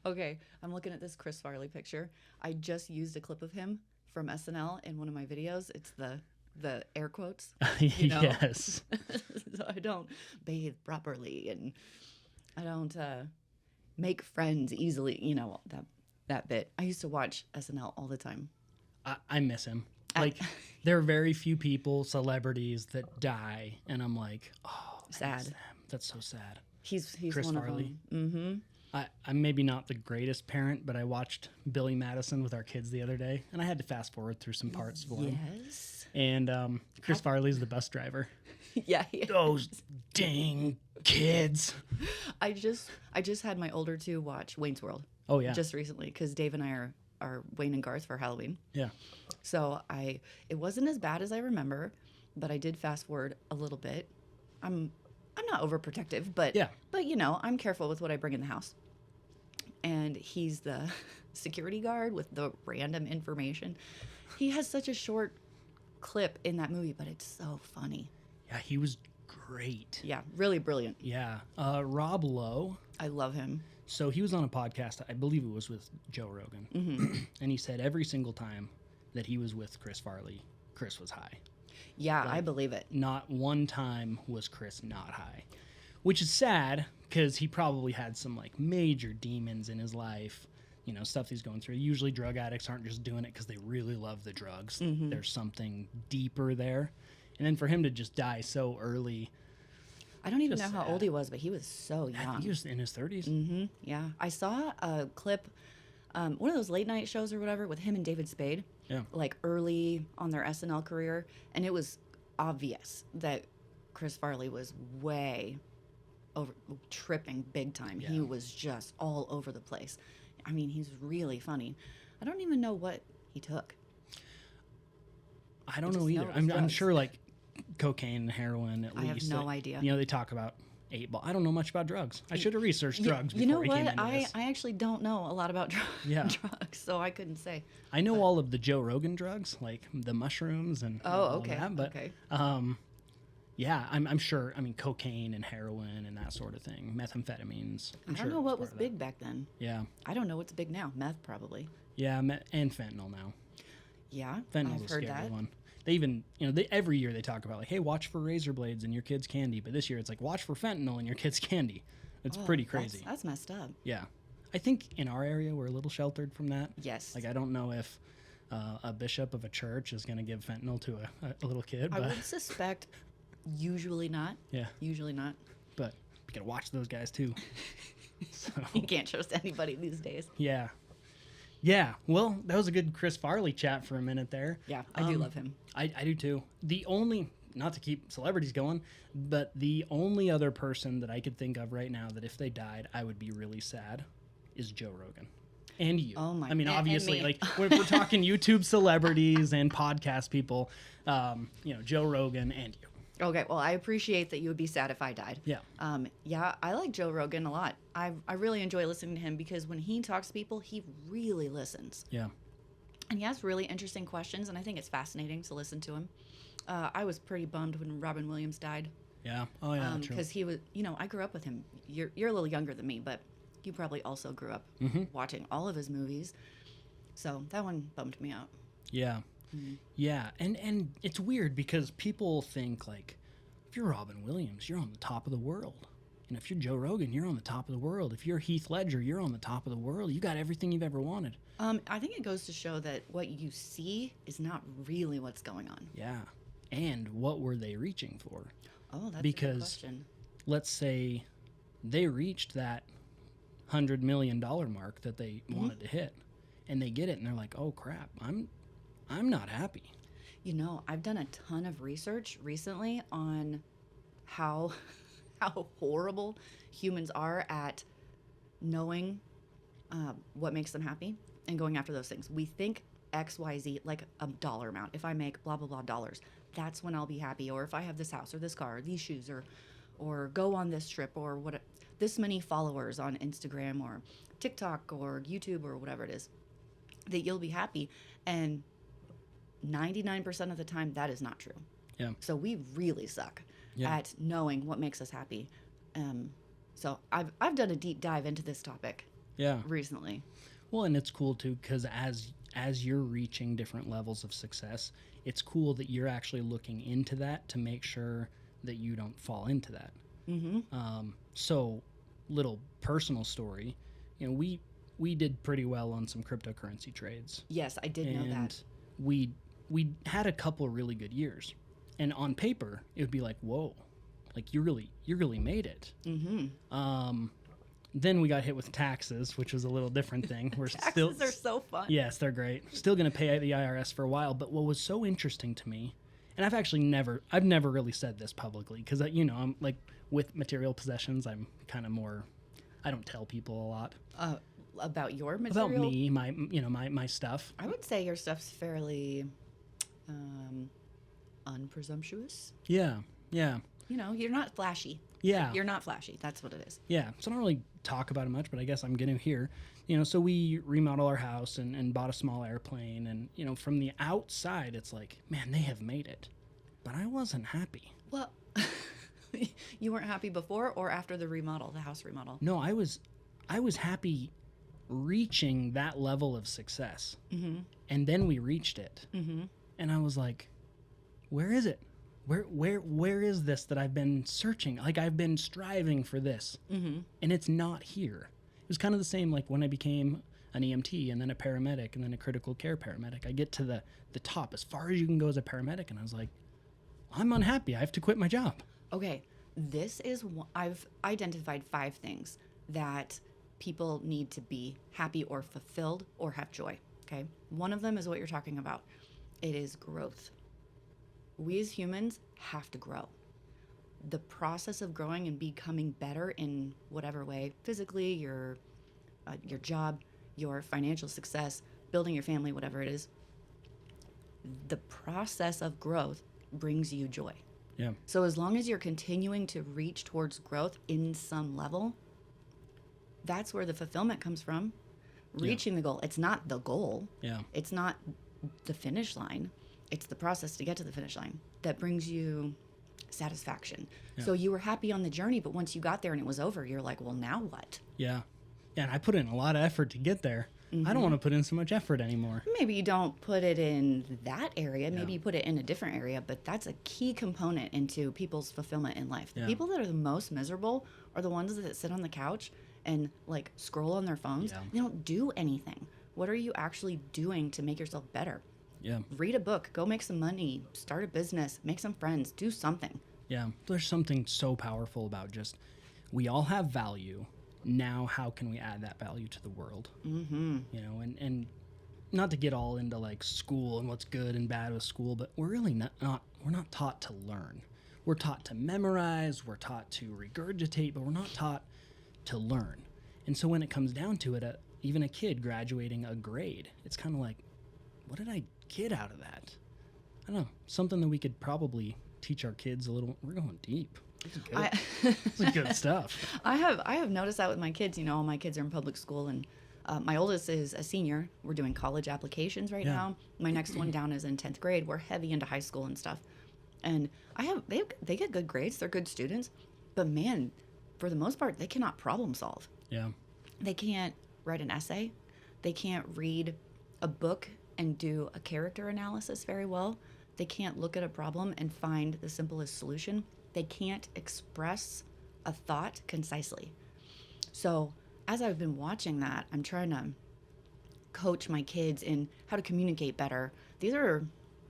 Okay, I'm looking at this Chris Farley picture. I just used a clip of him from SNL in one of my videos. It's the air quotes, you know. Yes. So I don't bathe properly and I don't make friends easily, you know, that bit. I used to watch SNL all the time. I miss him. Like, there are very few people, celebrities that die, and I'm like, oh, I Sad. miss them. That's so sad. He's Chris one Farley. of them. Mm-hmm. I'm maybe not the greatest parent, but I watched Billy Madison with our kids the other day, and I had to fast forward through some parts for him. Yes. And Chris Farley's the bus driver. Yeah. Those dang kids. I just had my older two watch Wayne's World. Oh yeah. Just recently, because Dave and I are Wayne and Garth for Halloween. Yeah. So it wasn't as bad as I remember, but I did fast forward a little bit. I'm not overprotective, but Yeah. but you know, I'm careful with what I bring in the house. And he's the security guard with the random information. He has such a short clip in that movie, but it's so funny. Yeah, he was great. Yeah, really brilliant. Yeah. Rob Lowe. I love him. So he was on a podcast, I believe it was with Joe Rogan. Mm-hmm. And he said every single time that he was with Chris Farley, Chris was high. Yeah, I believe it. Not one time was Chris not high, which is sad because he probably had some like major demons in his life, you know, stuff he's going through. Usually drug addicts aren't just doing it because they really love the drugs. Mm-hmm. There's something deeper there. And then for him to just die so early. I don't even know Just how sad. old he was, but he was so I young. think he was in his 30s. Mm-hmm. Yeah. I saw a clip, one of those late night shows or whatever with him and David Spade. Yeah. Like early on their SNL career. And it was obvious that Chris Farley was way over tripping big time. Yeah. He was just all over the place. I mean, he's really funny. I don't even know what he took. I don't just know either. know it was I'm drugs. sure like cocaine and heroin at I have least. no like, idea. You know, they talk about 8 Ball. I don't know much about drugs. I should have researched drugs You before know we came what? into this. I actually don't know a lot about Yeah. drugs, so I couldn't say. I know all of the Joe Rogan drugs, like the mushrooms and Oh, all okay. that, but Okay. yeah, I'm sure. I mean, cocaine and heroin and that sort of thing, methamphetamines. I don't know what was big back then. Yeah, I don't know what's big now. Meth, probably. yeah, and fentanyl now. Yeah, Fentanyl's I've a heard scary that. one. They even, you know, every year they talk about like, hey, watch for razor blades in your kid's candy, but this year it's like, watch for fentanyl in your kid's candy. It's Oh, pretty crazy. That's messed up. Yeah, I think in our area we're a little sheltered from that. Yes. Like I don't know if a bishop of a church is going to give fentanyl to a little kid, I but would suspect usually not. yeah, Usually not. but you gotta watch those guys too. So You can't trust anybody these days. yeah, yeah. Well, that was a good Chris Farley chat for a minute there. Yeah, I do love him. I do too. The only, not to keep celebrities going, but the only other person that I could think of right now that if they died, I would be really sad is Joe Rogan. And you. Oh my- I mean, and obviously, me. like we're talking YouTube celebrities and podcast people, you know, Joe Rogan and you. Okay, well, I appreciate that you would be sad if I died. Yeah. Yeah, I like Joe Rogan a lot. I really enjoy listening to him because when he talks to people, he really listens. Yeah. And he has really interesting questions, and I think it's fascinating to listen to him. I was pretty bummed when Robin Williams died. Yeah. Oh yeah. True. Because he was, you know, I grew up with him. You're a little younger than me, but you probably also grew up Mm-hmm. watching all of his movies. So that one bummed me out. Yeah. Yeah. And it's weird because people think like, if you're Robin Williams, you're on the top of the world. And if you're Joe Rogan, you're on the top of the world. If you're Heath Ledger, you're on the top of the world. You got everything you've ever wanted. I think it goes to show that what you see is not really what's going on. Yeah. And what were they reaching for? Oh, that's a good Because question. let's say they reached that $100 million mark that they wanted to hit, and they get it, and they're like, "Oh crap, I'm not happy." You know, I've done a ton of research recently on how horrible humans are at knowing what makes them happy and going after those things. We think X, Y, Z, like a dollar amount. If I make blah, blah, blah dollars, that's when I'll be happy. Or if I have this house or this car or these shoes or go on this trip or what, this many followers on Instagram or TikTok or YouTube or whatever it is, that you'll be happy. And 99% of the time, that is not true. Yeah. So we really suck Yeah. at knowing what makes us happy. So I've done a deep dive into this topic, Yeah. recently. Well, and it's cool too because as you're reaching different levels of success, it's cool that you're actually looking into that to make sure that you don't fall into that. So, little personal story, we did pretty well on some cryptocurrency trades, Yes, I did know that. and we had a couple of really good years, and on paper it would be like, whoa, like you really made it. Then we got hit with taxes, which was a little different thing. We're Taxes are so fun. Yes, they're great. Still going to pay the IRS for a while. But what was so interesting to me, and I've never really said this publicly because, I'm like with material possessions, I'm kind of more, I don't tell people a lot. About your material? About me, my stuff. I would say your stuff's fairly unpresumptuous. Yeah. You're not flashy. Yeah. You're not flashy. That's what it is. Yeah. So I don't really talk about it much, but I guess I'm going to here. So we remodel our house and bought a small airplane. And, from the outside, it's like, man, they have made it. But I wasn't happy. Well, you weren't happy before or after the house remodel? No, I was happy reaching that level of success. And then we reached it. And I was like, where is it? Where is this that I've been searching? Like, I've been striving for this, and it's not here. It was kind of the same like when I became an EMT and then a paramedic and then a critical care paramedic. I get to the top as far as you can go as a paramedic, and I was like, I'm unhappy. I have to quit my job. Okay, I've identified 5 things that people need to be happy or fulfilled or have joy. Okay, one of them is what you're talking about. It is growth. We as humans have to grow. The process of growing and becoming better in whatever way, physically, your job, your financial success, building your family, whatever it is, the process of growth brings you joy. Yeah. So as long as you're continuing to reach towards growth in some level, that's where the fulfillment comes from. Reaching the goal. It's not the goal. Yeah. It's not the finish line. It's the process to get to the finish line that brings you satisfaction. Yeah. So you were happy on the journey, but once you got there and it was over, you're like, well, now what? Yeah. And I put in a lot of effort to get there. I don't want to put in so much effort anymore. Maybe you don't put it in that area. Maybe you put it in a different area, but that's a key component into people's fulfillment in life. The people that are the most miserable are the ones that sit on the couch and like scroll on their phones. Yeah. They don't do anything. What are you actually doing to make yourself better? Yeah. Read a book, go make some money, start a business, make some friends, do something. Yeah. There's something so powerful about just, we all have value. Now, how can we add that value to the world? And not to get all into like school and what's good and bad with school, but we're really we're not taught to learn. We're taught to memorize, we're taught to regurgitate, but we're not taught to learn. And so when it comes down to it, even a kid graduating a grade, it's kind of like, what did I get out of that? I don't know, something that we could probably teach our kids a little. We're going deep. This is good stuff. I have noticed that with my kids. All my kids are in public school, and my oldest is a senior. We're doing college applications right now. My next one down is in 10th grade. We're heavy into high school and stuff. And they get good grades. They're good students. But man, for the most part, they cannot problem solve. Yeah. They can't write an essay. They can't read a book and do a character analysis very well. They can't look at a problem and find the simplest solution. They can't express a thought concisely. So as I've been watching that, I'm trying to coach my kids in how to communicate better. These are,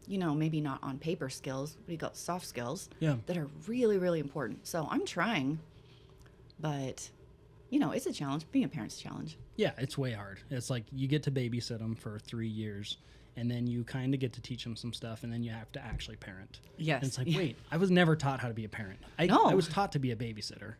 maybe not on paper skills, but you got soft skills that are really, really important. So I'm trying, but, it's a challenge. Being a parent's a challenge. Yeah, it's way hard. It's like you get to babysit them for 3 years, and then you kind of get to teach them some stuff, and then you have to actually parent. Yes. And it's like, wait, I was never taught how to be a parent. I was taught to be a babysitter,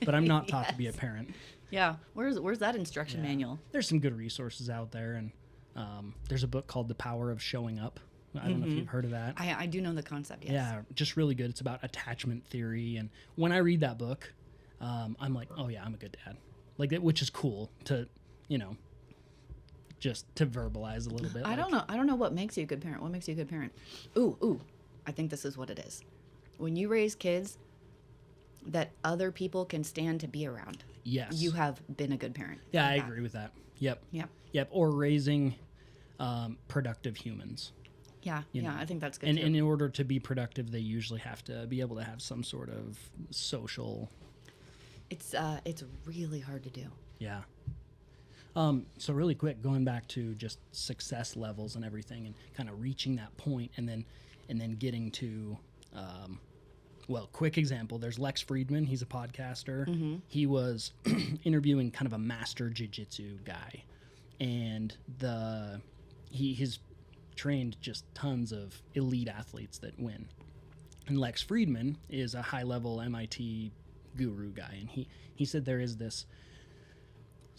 but I'm not taught to be a parent. Yeah. Where's that instruction manual? There's some good resources out there, and there's a book called The Power of Showing Up. I don't know if you've heard of that. I do know the concept, yes. Yeah, just really good. It's about attachment theory, and when I read that book, I'm like, oh yeah, I'm a good dad. Like that, which is cool to, just to verbalize a little bit. I don't know what makes you a good parent. What makes you a good parent? Ooh, I think this is what it is. When you raise kids, that other people can stand to be around, Yes. you have been a good parent. Yeah, Like I that. agree with that. Yep. Yep. Yep. Or raising productive humans. Yeah. Yeah. I think that's good And too. in order to be productive, they usually have to be able to have some sort of social. It's really hard to do. Yeah. So really quick, going back to just success levels and everything, and kind of reaching that point, and then getting to, well, quick example. There's Lex Friedman. He's a podcaster. He was interviewing kind of a master jiu-jitsu guy, and he's trained just tons of elite athletes that win. And Lex Friedman is a high-level MIT guru guy, and he said there is this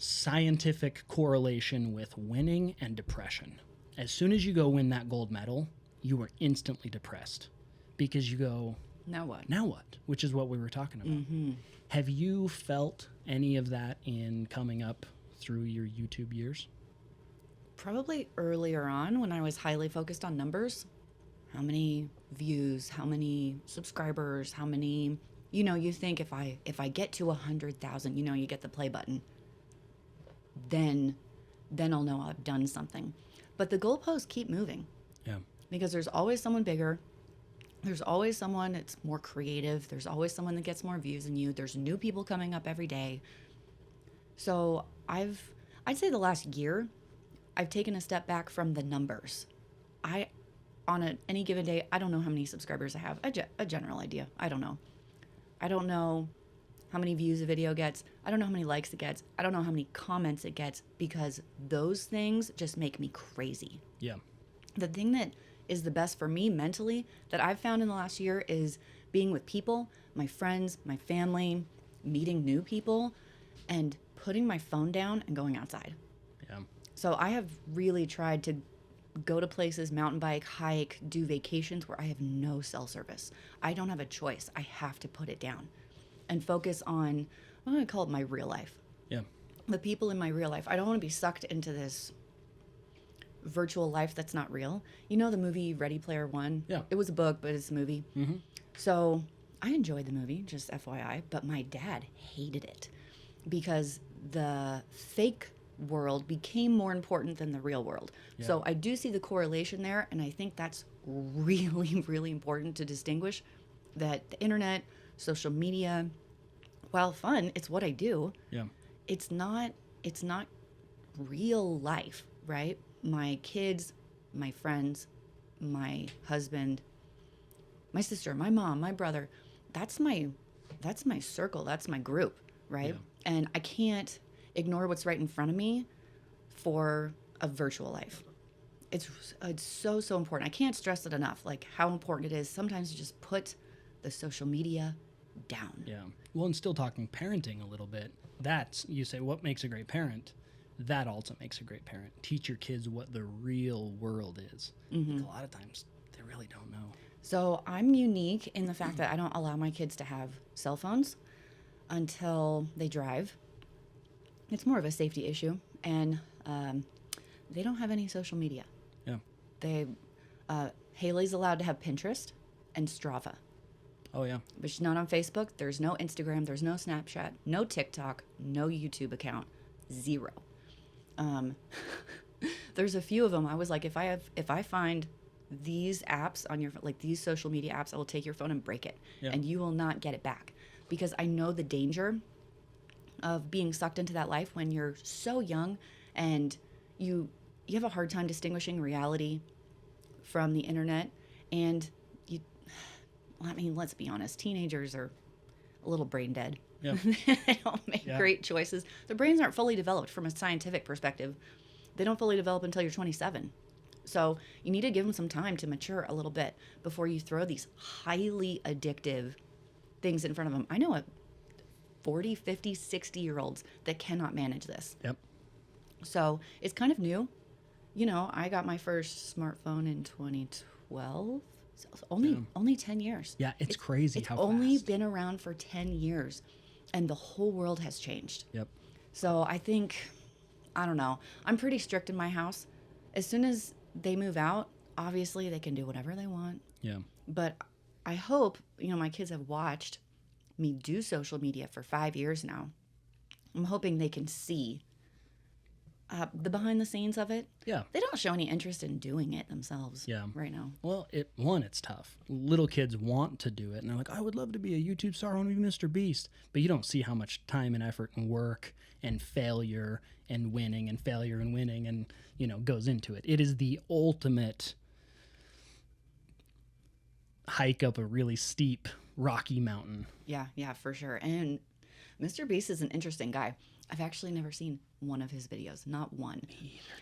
scientific correlation with winning and depression. As soon as you go win that gold medal, you are instantly depressed because you go, Now what? now what? Which is what we were talking about. Have you felt any of that in coming up through your YouTube years? Probably earlier on when I was highly focused on numbers. How many views, how many subscribers, how many, you think if I get to 100,000, you get the play button. Then I'll know I've done something. But the goalposts keep moving Yeah. because there's always someone bigger. There's always someone that's more creative. There's always someone that gets more views than you. There's new people coming up every day. So I'd say the last year, I've taken a step back from the numbers. On any given day, I don't know how many subscribers I have. A general idea. I don't know. I don't know how many views a video gets. I don't know how many likes it gets. I don't know how many comments it gets, because those things just make me crazy. Yeah. The thing that is the best for me mentally that I've found in the last year is being with people, my friends, my family, meeting new people, and putting my phone down and going outside. Yeah. So I have really tried to go to places, mountain bike, hike, do vacations where I have no cell service. I don't have a choice. I have to put it down and focus on, I'm going to call it my real life. Yeah. The people in my real life. I don't want to be sucked into this virtual life that's not real. You know the movie Ready Player One? Yeah. It was a book, but it's a movie. Mm-hmm. So I enjoyed the movie, just FYI, but my dad hated it because the fake world became more important than the real world. Yeah. So I do see the correlation there, and I think that's really, really important to distinguish that the internet, social media, while fun, it's what I do. Yeah. It's not real life, right? My kids, my friends, my husband, my sister, my mom, my brother, that's my circle, that's my group, right? Yeah. And I can't ignore what's right in front of me for a virtual life. It's so important. I can't stress it enough, like how important it is sometimes to just put the social media down. Yeah. Well, and still talking parenting a little bit, that's, you say, what makes a great parent? That also makes a great parent. Teach your kids what the real world is. Mm-hmm. A lot of times, they really don't know. So I'm unique in the fact that I don't allow my kids to have cell phones until they drive. It's more of a safety issue. And they don't have any social media. Yeah. Haley's allowed to have Pinterest and Strava. Oh, yeah. But she's not on Facebook. There's no Instagram. There's no Snapchat. No TikTok. No YouTube account. Zero. There's a few of them. I was like, if I find these apps on your, like these social media apps, I will take your phone and break it. Yeah. And you will not get it back. Because I know the danger of being sucked into that life when you're so young and you have a hard time distinguishing reality from the internet. And let's be honest, teenagers are a little brain dead. Yeah. They don't make great choices. Their brains aren't fully developed from a scientific perspective. They don't fully develop until you're 27. So you need to give them some time to mature a little bit before you throw these highly addictive things in front of them. I know 40, 50, 60-year-olds that cannot manage this. Yep. So it's kind of new. I got my first smartphone in 2012. So only 10 years. Yeah, it's crazy how only fast. been around for 10 years, and the whole world has changed. Yep. So I think, I don't know, I'm pretty strict in my house. As soon as they move out, obviously they can do whatever they want. Yeah. But I hope, my kids have watched me do social media for 5 years now, I'm hoping they can see the behind the scenes of it. Yeah. They don't show any interest in doing it themselves right now. Well, it's tough. Little kids want to do it, and they're like, I would love to be a YouTube star. I want to be Mr. Beast. But you don't see how much time and effort and work and failure and winning and failure and winning and, goes into it. It is the ultimate hike up a really steep, rocky mountain. Yeah, for sure. And Mr. Beast is an interesting guy. I've actually never seen one of his videos, not one. Me either.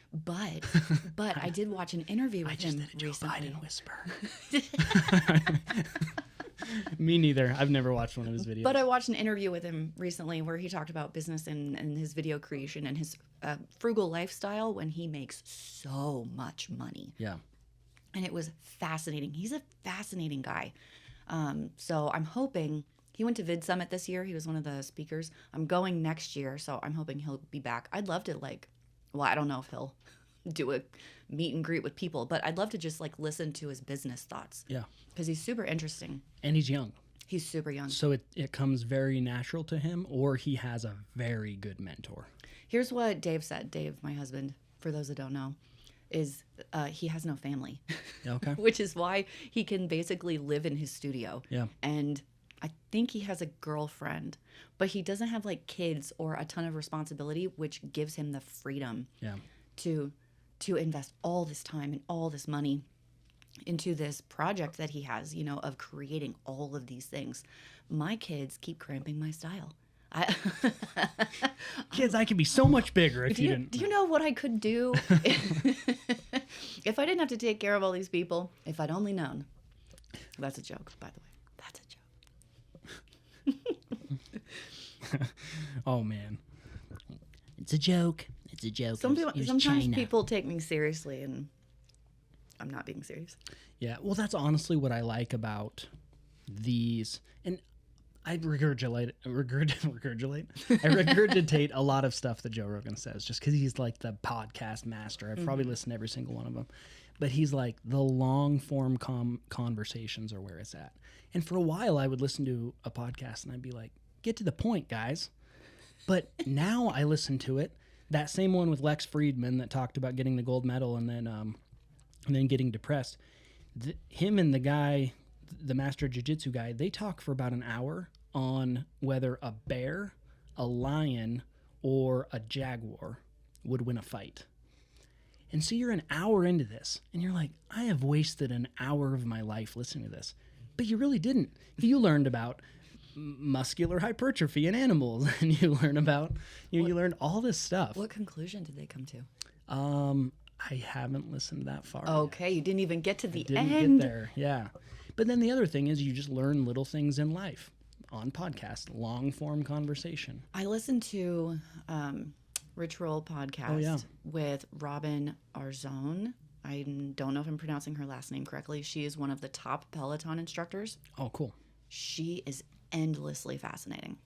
But I did watch an interview with him recently. Biden whisper. Me neither. I've never watched one of his videos. But I watched an interview with him recently where he talked about business and his video creation and his frugal lifestyle when he makes so much money. Yeah. And it was fascinating. He's a fascinating guy. So I'm hoping he went to Vid Summit this year. He was one of the speakers. I'm going next year, so I'm hoping he'll be back. I'd love to I don't know if he'll do a meet and greet with people, but I'd love to just listen to his business thoughts. Yeah. Because he's super interesting. And he's young. He's super young. So it comes very natural to him, or he has a very good mentor. Here's what Dave said. Dave, my husband, for those that don't know, is he has no family. Okay. Which is why he can basically live in his studio. Yeah. And I think he has a girlfriend, but he doesn't have kids or a ton of responsibility, which gives him the freedom to invest all this time and all this money into this project that he has, of creating all of these things. My kids keep cramping my style. Kids, I could be so much bigger if you didn't. Do you know what I could do if I didn't have to take care of all these people? If I'd only known. That's a joke, by the way. That's a joke. Oh man, it's a joke. It's a joke. Sometimes people take me seriously, and I'm not being serious. Yeah, well, that's honestly what I like about these, and I regurgitate a lot of stuff that Joe Rogan says, just because he's like the podcast master. I've probably listened to every single one of them, but he's like the long form conversations are where it's at. And for a while, I would listen to a podcast and I'd be like, get to the point, guys. But now I listen to it. That same one with Lex Friedman that talked about getting the gold medal and then getting depressed. Him and the guy, the master jiu-jitsu guy, they talk for about an hour on whether a bear, a lion, or a jaguar would win a fight. And so you're an hour into this, and you're like, I have wasted an hour of my life listening to this. But you really didn't. You learned about muscular hypertrophy in animals, and you learn about, you learned all this stuff. What conclusion did they come to? I haven't listened that far. Okay, you didn't even get to the end. Didn't get there, yeah. But then the other thing is you just learn little things in life on podcast, long form conversation. I listened to Rich Roll podcast with Robin Arzon. I don't know if I'm pronouncing her last name correctly. She is one of the top Peloton instructors. Oh, cool. She is endlessly fascinating.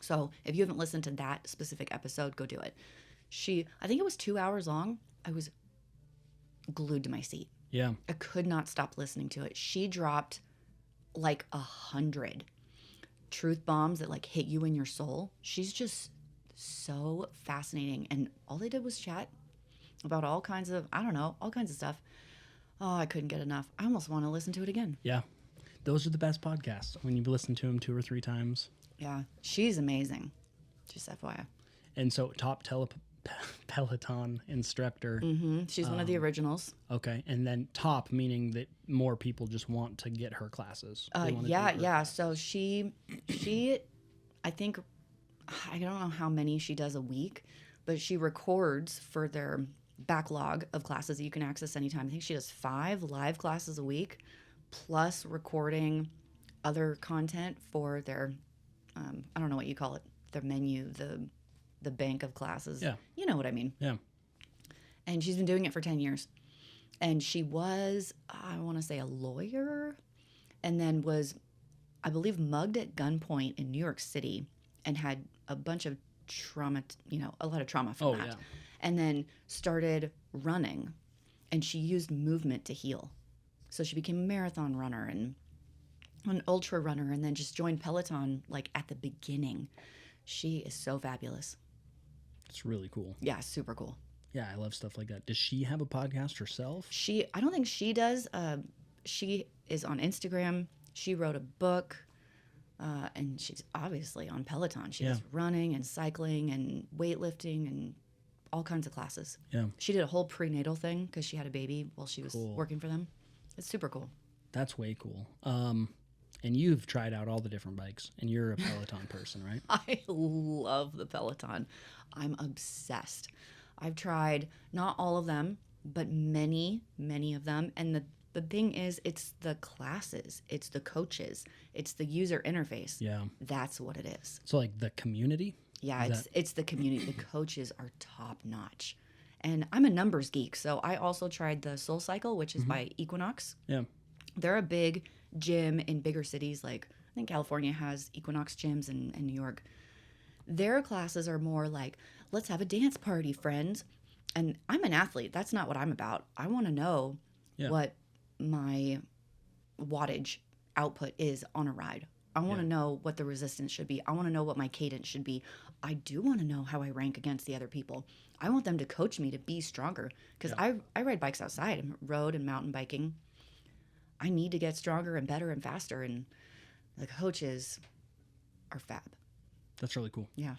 So if you haven't listened to that specific episode, go do it. I think it was 2 hours long. I was glued to my seat. Yeah. I could not stop listening to it. She dropped 100 truth bombs that hit you in your soul. She's just so fascinating. And all they did was chat about all kinds of stuff. Oh, I couldn't get enough. I almost want to listen to it again. Yeah. Those are the best podcasts when you've listened to them 2 or 3 times. Yeah. She's amazing. Just FYI. And so top Peloton instructor. Mm-hmm. She's one of the originals. Okay. And then top, meaning that more people just want to get her classes. Yeah. So she, I think, I don't know how many she does a week, but she records for their backlog of classes that you can access anytime. I think she does 5 live classes a week, plus recording other content for their, I don't know what you call it, their menu, the bank of classes. Yeah. You know what I mean. Yeah. And she's been doing it for 10 years. And she was, I want to say, a lawyer, and then was, I believe, mugged at gunpoint in New York City and had a bunch of trauma, a lot of trauma from that. Yeah. And then started running, and she used movement to heal. So she became a marathon runner, and an ultra runner and then just joined Peloton like at the beginning. She is so fabulous. It's really cool. Yeah, super cool. Yeah, I love stuff like that. Does she have a podcast herself? I don't think she does. She is on Instagram. She wrote a book, and she's obviously on Peloton. She does running and cycling and weightlifting and all kinds of classes. Yeah. She did a whole prenatal thing because she had a baby while she was working for them. It's super cool. That's way cool. And you've tried out all the different bikes, and you're a Peloton person, right? I love the Peloton. I'm obsessed. I've tried not all of them, but many, many of them. And the thing is, it's the classes, it's the coaches, it's the user interface. Yeah. That's what it is. So like the community? Yeah, it's the community. The coaches are top notch. And I'm a numbers geek, so I also tried the Soul Cycle, which is by Equinox. Yeah. They're a big gym in bigger cities. Like, I think California has Equinox gyms and New York. Their classes are more like, let's have a dance party, friends. And I'm an athlete. That's not what I'm about. I want to know what my wattage output is on a ride. I want to know what the resistance should be. I want to know what my cadence should be. I do want to know how I rank against the other people. I want them to coach me to be stronger because I ride bikes outside. I'm road and mountain biking. I need to get stronger and better and faster, and the coaches are fab. That's really cool. Yeah.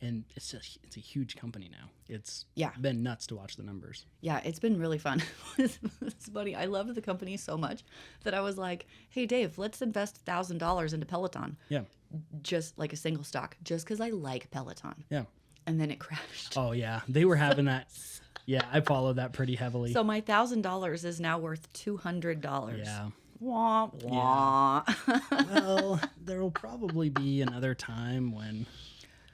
And it's a huge company now. It's Yeah. been nuts to watch the numbers. Yeah, it's been really fun. It's funny. I loved the company so much that I was like, hey, Dave, let's invest $1,000 into Peloton. Yeah. Just like a single stock, just because I like Peloton. Yeah. And then it crashed. Oh, yeah. They were having that. Yeah, I followed that pretty heavily. So my $1,000 is now worth $200. Yeah. Wah, wah. Well, there will probably be another time when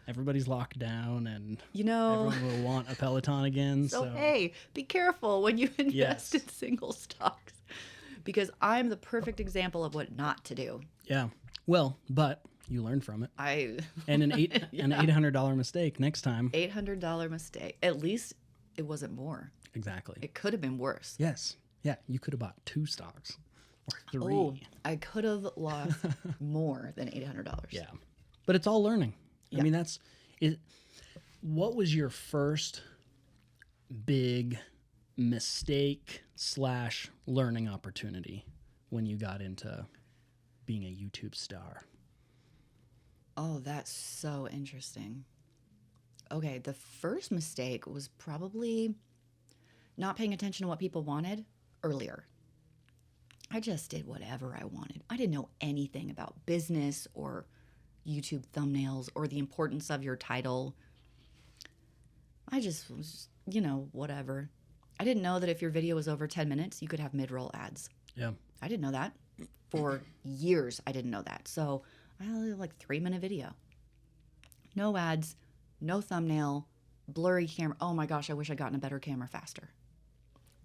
everybody's locked down and everyone will want a Peloton again. So hey, be careful when you invest Yes. in single stocks, because I'm the perfect example of what not to do. Yeah. Well, but you learned from it. an And an $800 mistake next time. $800 mistake. At least it wasn't more. Exactly. It could have been worse. Yes. Yeah. You could have bought 2 stocks or 3. Oh, I could have lost more than $800. Yeah. But it's all learning. Yeah. I mean, that's it. What was your first big mistake / learning opportunity when you got into being a YouTube star? Oh, that's so interesting. Okay, the first mistake was probably not paying attention to what people wanted earlier. I just did whatever I wanted. I didn't know anything about business or YouTube thumbnails or the importance of your title. I just was, whatever. I didn't know that if your video was over 10 minutes, you could have mid-roll ads. Yeah. I didn't know that. For years, I didn't know that. So I had like 3-minute video. No ads, no thumbnail, blurry camera. Oh my gosh, I wish I'd gotten a better camera faster.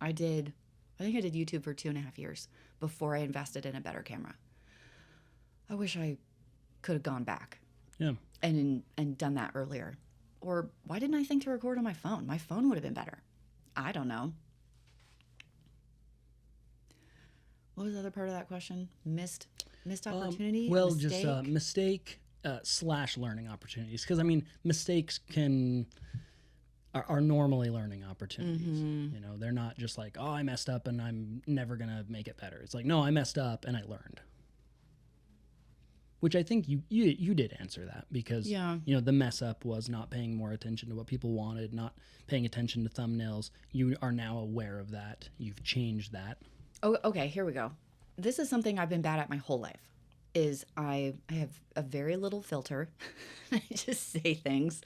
I think I did YouTube for 2.5 years before I invested in a better camera. I wish I could have gone back. Yeah. And done that earlier. Or why didn't I think to record on my phone? My phone would have been better. I don't know. What was the other part of that question? Missed opportunity? Well, mistake? just mistake / learning opportunities. Because, I mean, mistakes are normally learning opportunities. Mm-hmm. They're not just like, oh, I messed up and I'm never going to make it better. It's like, no, I messed up and I learned. Which I think you did answer that because, the mess up was not paying more attention to what people wanted, not paying attention to thumbnails. You are now aware of that. You've changed that. Oh, okay, here we go. This is something I've been bad at my whole life, is I have a very little filter. I just say things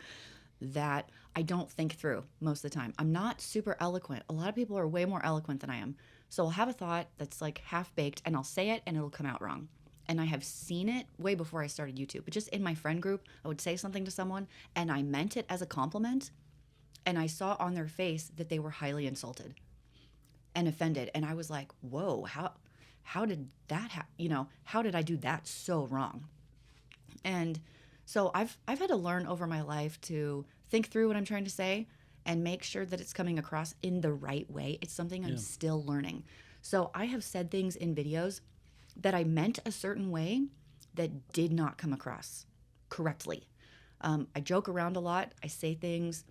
that I don't think through most of the time. I'm not super eloquent. A lot of people are way more eloquent than I am. So I'll have a thought that's like half-baked, and I'll say it, and it'll come out wrong. And I have seen it way before I started YouTube. But just in my friend group, I would say something to someone, and I meant it as a compliment, and I saw on their face that they were highly insulted and offended. And I was like, whoa, how did that how did I do that so wrong? And so I've had to learn over my life to think through what I'm trying to say and make sure that it's coming across in the right way. It's something I'm still learning. So I have said things in videos that I meant a certain way that did not come across correctly. I joke around a lot. I say things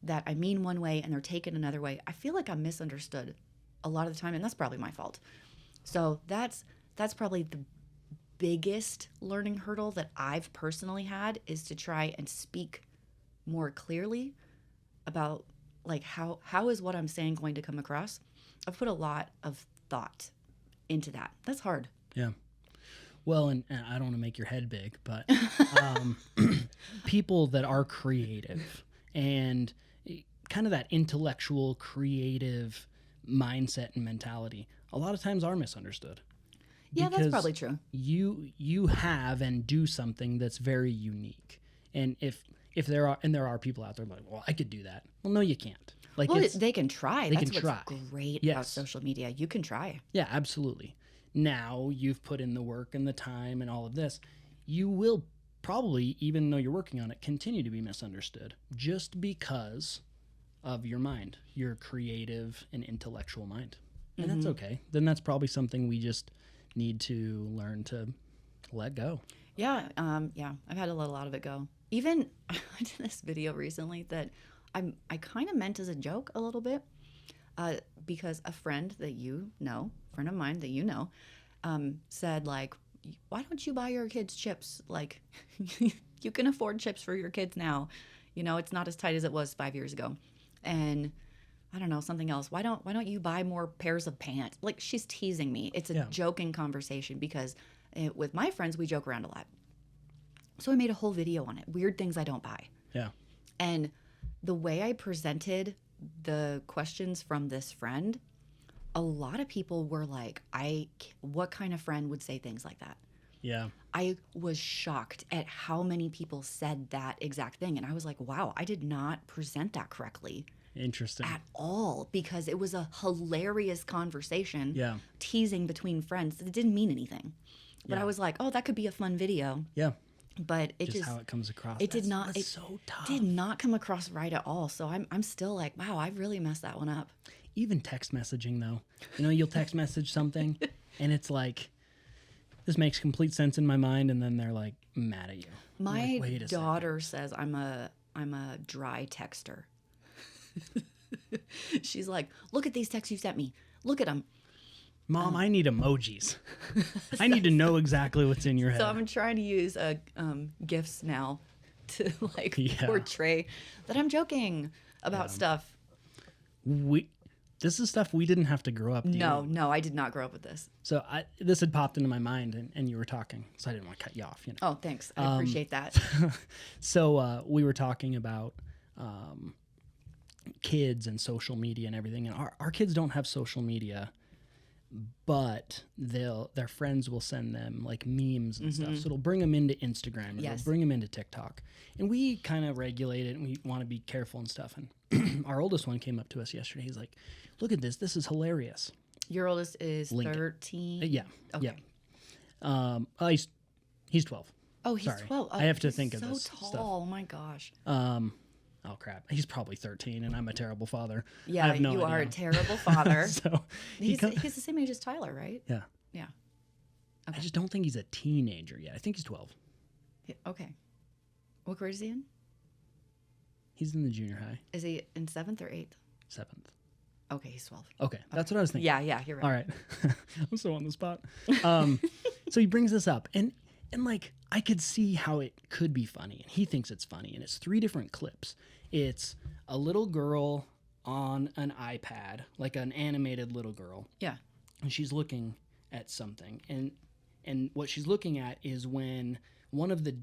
that I mean one way and they're taken another way. I feel like I'm misunderstood a lot of the time, and that's probably my fault. So that's probably the biggest learning hurdle that I've personally had, is to try and speak more clearly about like how is what I'm saying going to come across. I've put a lot of thought into that. That's hard. Yeah. Well, and I don't want to make your head big, but people that are creative and kind of that intellectual, creative mindset and mentality, a lot of times are misunderstood. Yeah, that's probably true. You have and do something that's very unique, and if there are people out there like, well, I could do that. Well, no, you can't. Like, well, they can try. They That's can what's try. great Yes. about social media. You can try. Yeah, absolutely. Now you've put in the work and the time and all of this, you will probably, even though you're working on it, continue to be misunderstood just because of your mind, your creative and intellectual mind. And that's okay. Then that's probably something we just need to learn to let go. Yeah, I've had to let a lot of it go. Even I did this video recently that I kind of meant as a joke a little bit, because a friend of mine that you know, said like, why don't you buy your kids chips? Like, you can afford chips for your kids now. You know, it's not as tight as it was 5 years ago. And I don't know, something else. Why don't you buy more pairs of pants? Like, she's teasing me. It's a joking conversation because with my friends, we joke around a lot. So I made a whole video on it. Weird things I don't buy. Yeah. And the way I presented the questions from this friend, a lot of people were like, what kind of friend would say things like that? Yeah. I was shocked at how many people said that exact thing. And I was like, wow, I did not present that correctly. Interesting. At all, because it was a hilarious conversation. Yeah. Teasing between friends. It didn't mean anything. But I was like, oh, that could be a fun video. Yeah. But it just how it comes across. It did not. That's it so tough. did not come across right at all. So I'm still like, wow, I really messed that one up. Even text messaging, though. You know, you'll text message something, and it's like, this makes complete sense in my mind, and then they're like mad at you. My like, Wait a daughter says I'm a dry texter. She's like, look at these texts you sent me. Look at them. Mom, I need emojis. I need to know exactly what's in your head. So I'm trying to use GIFs now to like portray that I'm joking about stuff. This is stuff we didn't have to grow up doing. No, I did not grow up with this. So this had popped into my mind, and you were talking, so I didn't want to cut you off. You know. Oh, thanks. I appreciate that. So we were talking about kids and social media and everything, and our kids don't have social media, but their friends will send them like memes and stuff. So it'll bring them into Instagram, and it'll bring them into TikTok, and we kind of regulate it, and we want to be careful and stuff. And our oldest one came up to us yesterday. He's like, "Look at this! This is hilarious." Your oldest is Lincoln. 13. Yeah. Okay. Yeah. He's 12. Oh, he's Sorry. 12. Oh, I have to he's think of so this tall. stuff. Oh my gosh. Oh crap! He's probably 13, and I'm a terrible father. Yeah, I have no you idea. are a terrible father. So he's the same age as Tyler, right? yeah. Yeah. I just don't think he's a teenager yet. I think he's 12. Okay. What grade is he in? He's in the junior high. Is he in 7th or 8th? 7th. Okay, he's 12. Okay, that's what I was thinking. Yeah, you're right. All right. I'm so on the spot. So he brings this up, and like I could see how it could be funny, and he thinks it's funny, and it's 3 different clips. It's a little girl on an iPad, like an animated little girl. Yeah. And she's looking at something, and what she's looking at is when one of the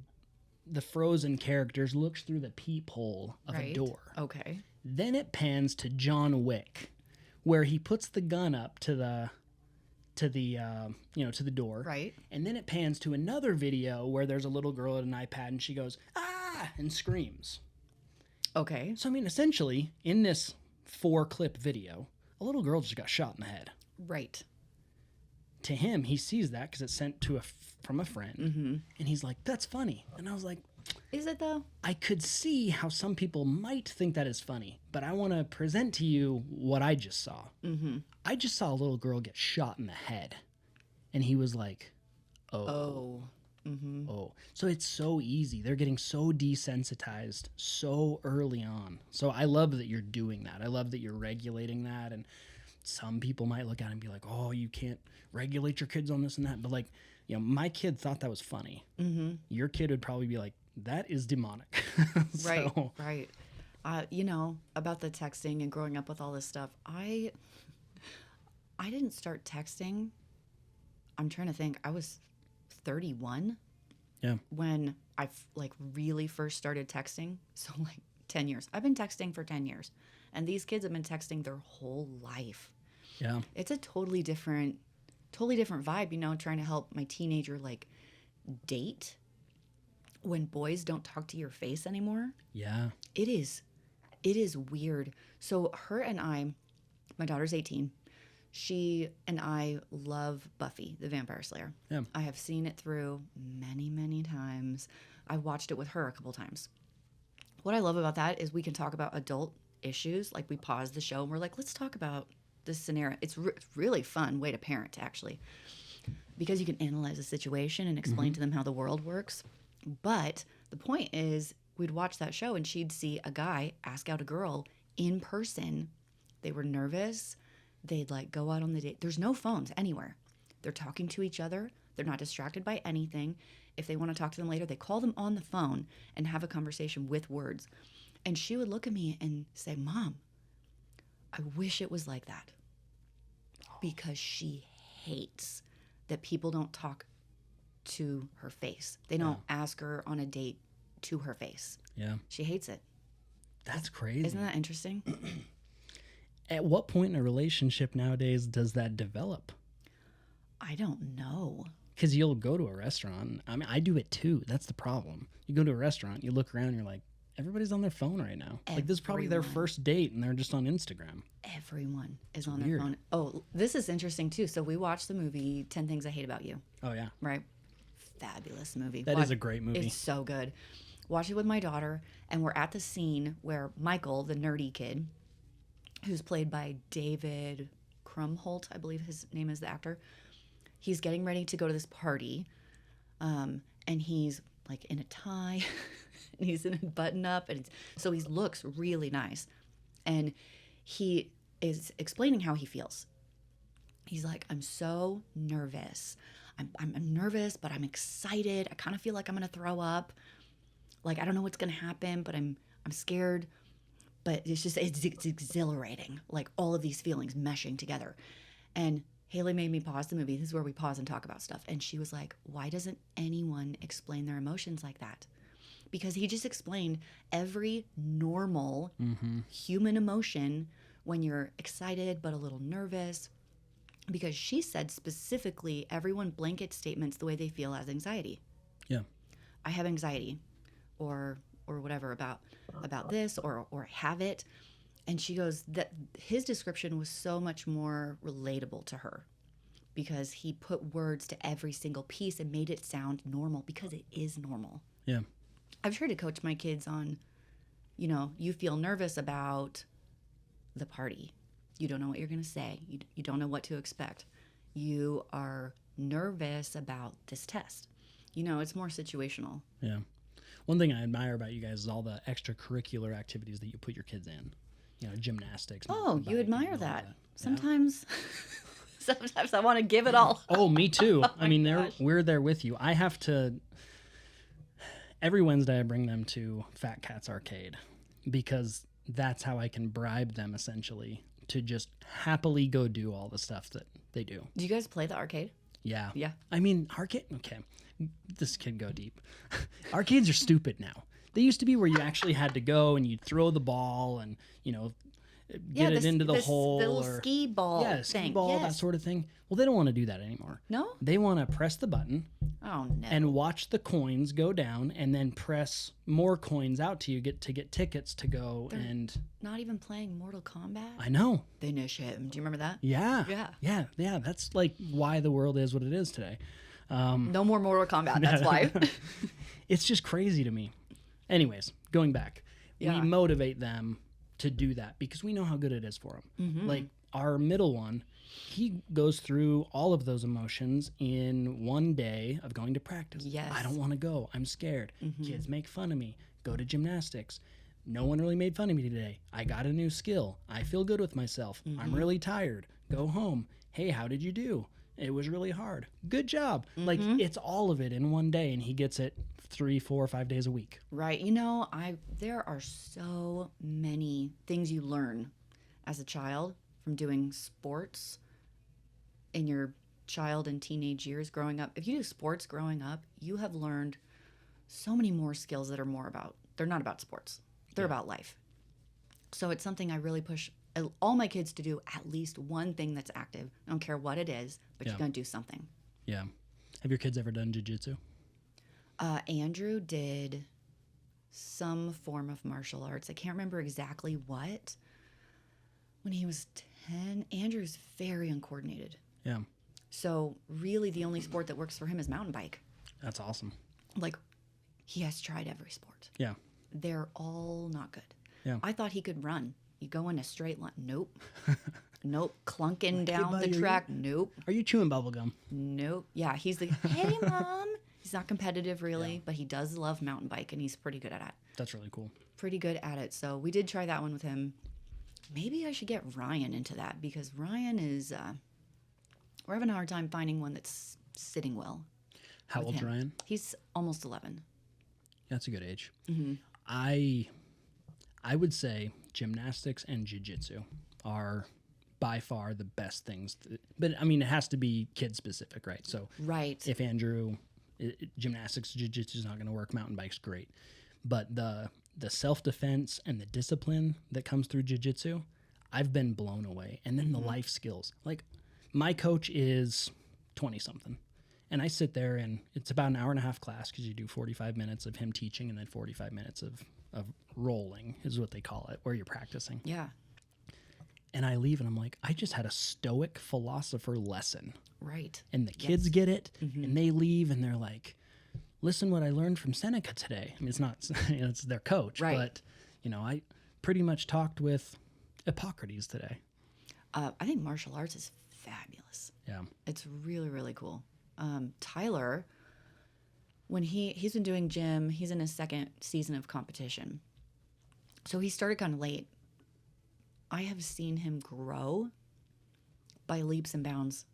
Frozen characters looks through the peephole of a door. Okay. Then it pans to John Wick, where he puts the gun up to the door. Right. And then it pans to another video where there's a little girl at an iPad, and she goes, "Ah!" and screams. Okay. So I mean, essentially, in this 4-clip video, a little girl just got shot in the head. Right. To him, he sees that because it's sent to from a friend, and he's like, "That's funny." And I was like, Is it though? I could see how some people might think that is funny, but I want to present to you what I just saw. I just saw a little girl get shot in the head, And he was like, Oh. oh. So it's so easy. They're getting so desensitized so early on. So I love that you're doing that. I love that you're regulating that. And some people might look at it and be like, oh, you can't regulate your kids on this and that. But like, you know, my kid thought that was funny. Your kid would probably be like, that is demonic. Right, right. You know, about the texting and growing up with all this stuff, I didn't start texting. I'm trying to think. I was 31 Yeah. when I like really first started texting. So like 10 years. I've been texting for 10 years. And these kids have been texting their whole life. Yeah. It's a totally different vibe, you know, trying to help my teenager like date when boys don't talk to your face anymore. Yeah. It is weird. So her and I, my daughter's 18. She and I love Buffy, the Vampire Slayer. Yeah. I have seen it through many, many times. I watched it with her a couple times. What I love about that is we can talk about adult issues. Like we pause the show and we're like, let's talk about this scenario. It's really fun way to parent, actually, because you can analyze a situation and explain to them how the world works. But the point is, we'd watch that show and she'd see a guy ask out a girl in person. They were nervous. They'd like go out on the date. There's no phones anywhere. They're talking to each other. They're not distracted by anything. If they want to talk to them later, they call them on the phone and have a conversation with words. And she would look at me and say, Mom, I wish it was like that. Because she hates that people don't talk to her face. They don't ask her on a date to her face. Yeah. She hates it. That's crazy. Isn't that interesting? At what point in a relationship nowadays does that develop? I don't know. Because you'll go to a restaurant. I mean, I do it too. That's the problem. You go to a restaurant, you look around, you're like, everybody's on their phone right now. Like, this is probably their first date, and they're just on Instagram. Everyone is on their phone. Oh, this is interesting, too. So we watched the movie 10 Things I Hate About You. Oh, yeah. Right? Fabulous movie. That is a great movie. It's so good. Watch it with my daughter, and we're at the scene where Michael, the nerdy kid, who's played by David Krumholtz, I believe his name is the actor, he's getting ready to go to this party, and he's like in a tie, and he's in a button up, and so he looks really nice, and he is explaining how he feels. He's like, I'm so nervous. I'm nervous, but I'm excited. I kind of feel like I'm gonna throw up. Like, I don't know what's gonna happen, but I'm scared. But it's exhilarating, like all of these feelings meshing together. And Haley made me pause the movie. This is where we pause and talk about stuff. And she was like, why doesn't anyone explain their emotions like that? Because he just explained every normal human emotion when you're excited but a little nervous. Because she said specifically, everyone blanket statements the way they feel as anxiety. Yeah. I have anxiety or whatever about this or have it. And she goes that his description was so much more relatable to her because he put words to every single piece and made it sound normal because it is normal. Yeah. I've tried to coach my kids on, you know, you feel nervous about the party. You don't know what you're going to say. You don't know what to expect. You are nervous about this test. You know, it's more situational. Yeah. One thing I admire about you guys is all the extracurricular activities that you put your kids in. You know, gymnastics. Oh, you admire and all that. Yeah. Sometimes I want to give it all. Oh, me too. Oh I mean, gosh. we're there with you. I have to, every Wednesday I bring them to Fat Cat's Arcade because that's how I can bribe them essentially to just happily go do all the stuff that they do. Do you guys play the arcade? Yeah. Yeah. I mean, arcade, okay, this could go deep. Arcades are stupid now. They used to be where you actually had to go and you'd throw the ball and, you know, get it into the hole. The little or ski ball yeah, thing. ski ball, that Yes. sort of thing. Well, they don't want to do that anymore. No? They want to press the button Oh, no. and watch the coins go down and then press more coins out to you to get tickets to go. And Not even playing Mortal Kombat? I know. Finish him. Do you remember that? Yeah. Yeah. Yeah. That's like why the world is what it is today. No more Mortal Kombat. That's why. It's just crazy to me. Anyways, going back, Yeah. we motivate them to do that because we know how good it is for them. Mm-hmm. Like our middle one, he goes through all of those emotions in one day of going to practice. Yes. I don't want to go. I'm scared. Kids make fun of me. Go to gymnastics. No one really made fun of me today. I got a new skill. I feel good with myself. I'm really tired. Go home. Hey, how did you do? It was really hard. Good job. Like, it's all of it in one day, and he gets it 3, 4, 5 days a week. Right. There are so many things you learn as a child from doing sports in your child and teenage years growing up. If you do sports growing up, you have learned so many more skills that are they're not about sports. They're about life. So it's something I really push all my kids to do, at least one thing that's active. I don't care what it is, but you're going to do something. Yeah. Have your kids ever done jiu-jitsu? Andrew did some form of martial arts. I can't remember exactly what. When he was 10, Andrew's very uncoordinated. Yeah. So really the only sport that works for him is mountain bike. That's awesome. Like, he has tried every sport. Yeah. They're all not good. Yeah. I thought he could run. You go in a straight line. Nope. Nope. Clunking down buddy, the track. Nope. Are you chewing bubble gum? Nope. Yeah, he's the, hey, Mom. He's not competitive, really, but he does love mountain bike, and he's pretty good at it. That's really cool. Pretty good at it. So we did try that one with him. Maybe I should get Ryan into that, because Ryan is, we're having a hard time finding one that's sitting well. How old's Ryan? He's almost 11. That's a good age. I would say gymnastics and jiu-jitsu are by far the best things. But, I mean, it has to be kid-specific, right? So Right. if Andrew, gymnastics, jiu-jitsu is not going to work, mountain bike's great. But the self-defense and the discipline that comes through jiu-jitsu, I've been blown away. And then the life skills. Like, my coach is 20-something. And I sit there, and it's about an hour and a half class, because you do 45 minutes of him teaching and then 45 minutes of rolling is what they call it, where you're practicing. Yeah. And I leave, and I'm like, I just had a stoic philosopher lesson. Right. And the kids get it, and they leave, and they're like, listen what I learned from Seneca today. I mean, it's not, it's their coach, Right. but, I pretty much talked with Hippocrates today. I think martial arts is fabulous. Yeah. It's really, really cool. Tyler, when he's been doing gym, he's in his second season of competition. So he started kind of late. I have seen him grow by leaps and bounds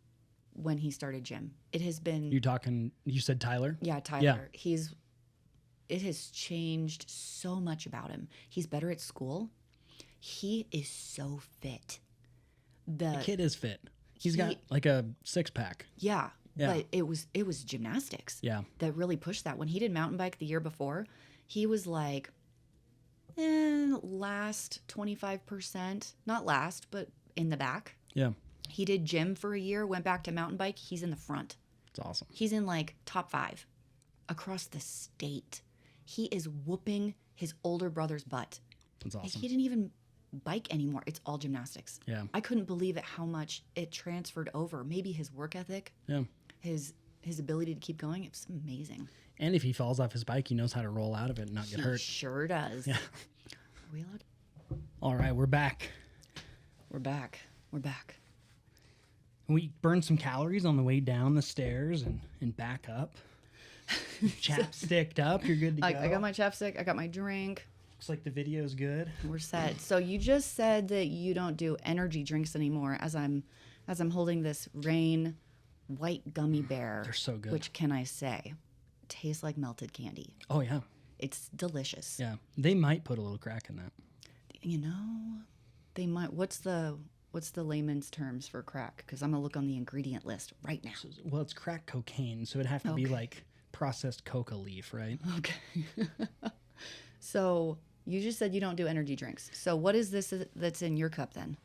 when he started gym. It has been... You said Tyler? Yeah, Tyler. Yeah. It has changed so much about him. He's better at school. He is so fit. The kid is fit. He's got like a 6-pack. Yeah. But it was gymnastics that really pushed that. When he did mountain bike the year before, he was like last 25%. Not last, but in the back. Yeah. He did gym for a year, went back to mountain bike. He's in the front. That's awesome. He's in like top 5 across the state. He is whooping his older brother's butt. That's awesome. He didn't even bike anymore. It's all gymnastics. Yeah. I couldn't believe it how much it transferred over. Maybe his work ethic. Yeah. His ability to keep going, it's amazing. And if he falls off his bike, he knows how to roll out of it and not get hurt. Sure does. Yeah. Are we allowed? All right, we're back. We're back. We burned some calories on the way down the stairs and back up. Chapsticked up. You're good to go. I got my chapstick. I got my drink. Looks like the video's good. We're set. So you just said that you don't do energy drinks anymore. As I'm holding this Rain white gummy bear. They're so good. Which can I say? Tastes like melted candy. Oh yeah. It's delicious. Yeah. They might put a little crack in that. They might. What's the layman's terms for crack? Because I'm gonna look on the ingredient list right now. Well, it's crack cocaine, so it'd have to be like processed coca leaf, right? Okay. So you just said you don't do energy drinks. So what is this that's in your cup then?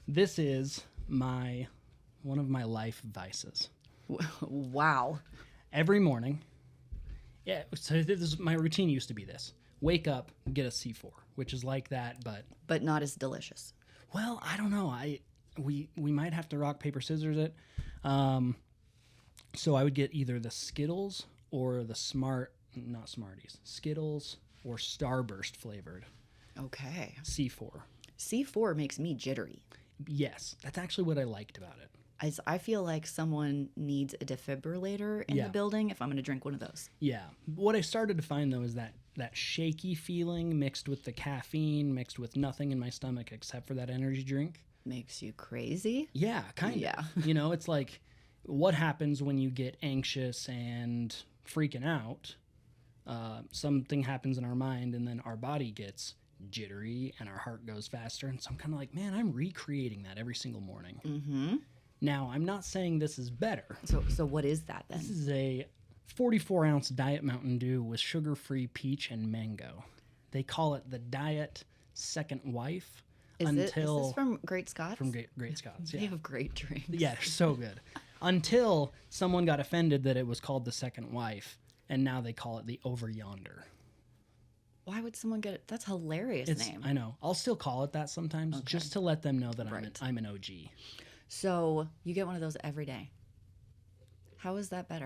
This is one of my life vices. Wow. Every morning. Yeah, so my routine used to be this. Wake up, get a C4, which is like that, but not as delicious. Well, I don't know. We might have to rock, paper, scissors it. So I would get either the Skittles or the not Smarties. Skittles or Starburst flavored. Okay. C4. C4 makes me jittery. Yes, that's actually what I liked about it. I feel like someone needs a defibrillator in Yeah. the building if I'm going to drink one of those. Yeah. What I started to find, though, is that shaky feeling mixed with the caffeine, mixed with nothing in my stomach except for that energy drink. Makes you crazy? Yeah, kind of. Yeah. It's like what happens when you get anxious and freaking out. Something happens in our mind, and then our body gets jittery and our heart goes faster. And so I'm kind of like, man, I'm recreating that every single morning. Mm-hmm. Now, I'm not saying this is better. So what is that then? This is a 44-ounce Diet Mountain Dew with sugar-free peach and mango. They call it the Diet Second Wife. Is this from Great Scots? From Great Scots, yeah. They have great drinks. Yeah, they're so good. Until someone got offended that it was called the Second Wife, and now they call it the Over Yonder. Why would someone get it? That's a hilarious name. I know. I'll still call it that sometimes, just to let them know that I'm an OG. So you get one of those every day. How is that better?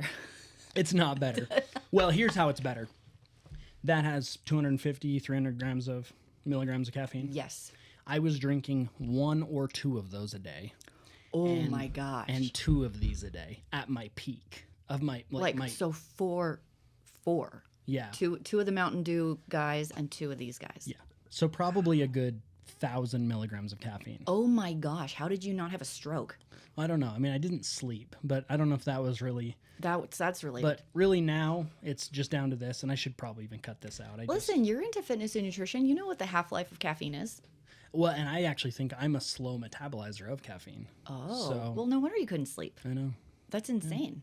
It's not better. Well, here's how it's better. That has 250, 300 milligrams of caffeine. Yes. I was drinking 1 or 2 of those a day. Oh my gosh. And 2 of these a day at my peak of my so four. Yeah. Two of the Mountain Dew guys and 2 of these guys. Yeah. So probably a good 1,000 milligrams of caffeine. Oh my gosh. How did you not have a stroke? I don't know. I mean, I didn't sleep, but I don't know if that was really... That's related. But really now, it's just down to this, and I should probably even cut this out. Listen, you're into fitness and nutrition. You know what the half-life of caffeine is. Well, and I actually think I'm a slow metabolizer of caffeine. Oh. So, well, no wonder you couldn't sleep. I know. That's insane.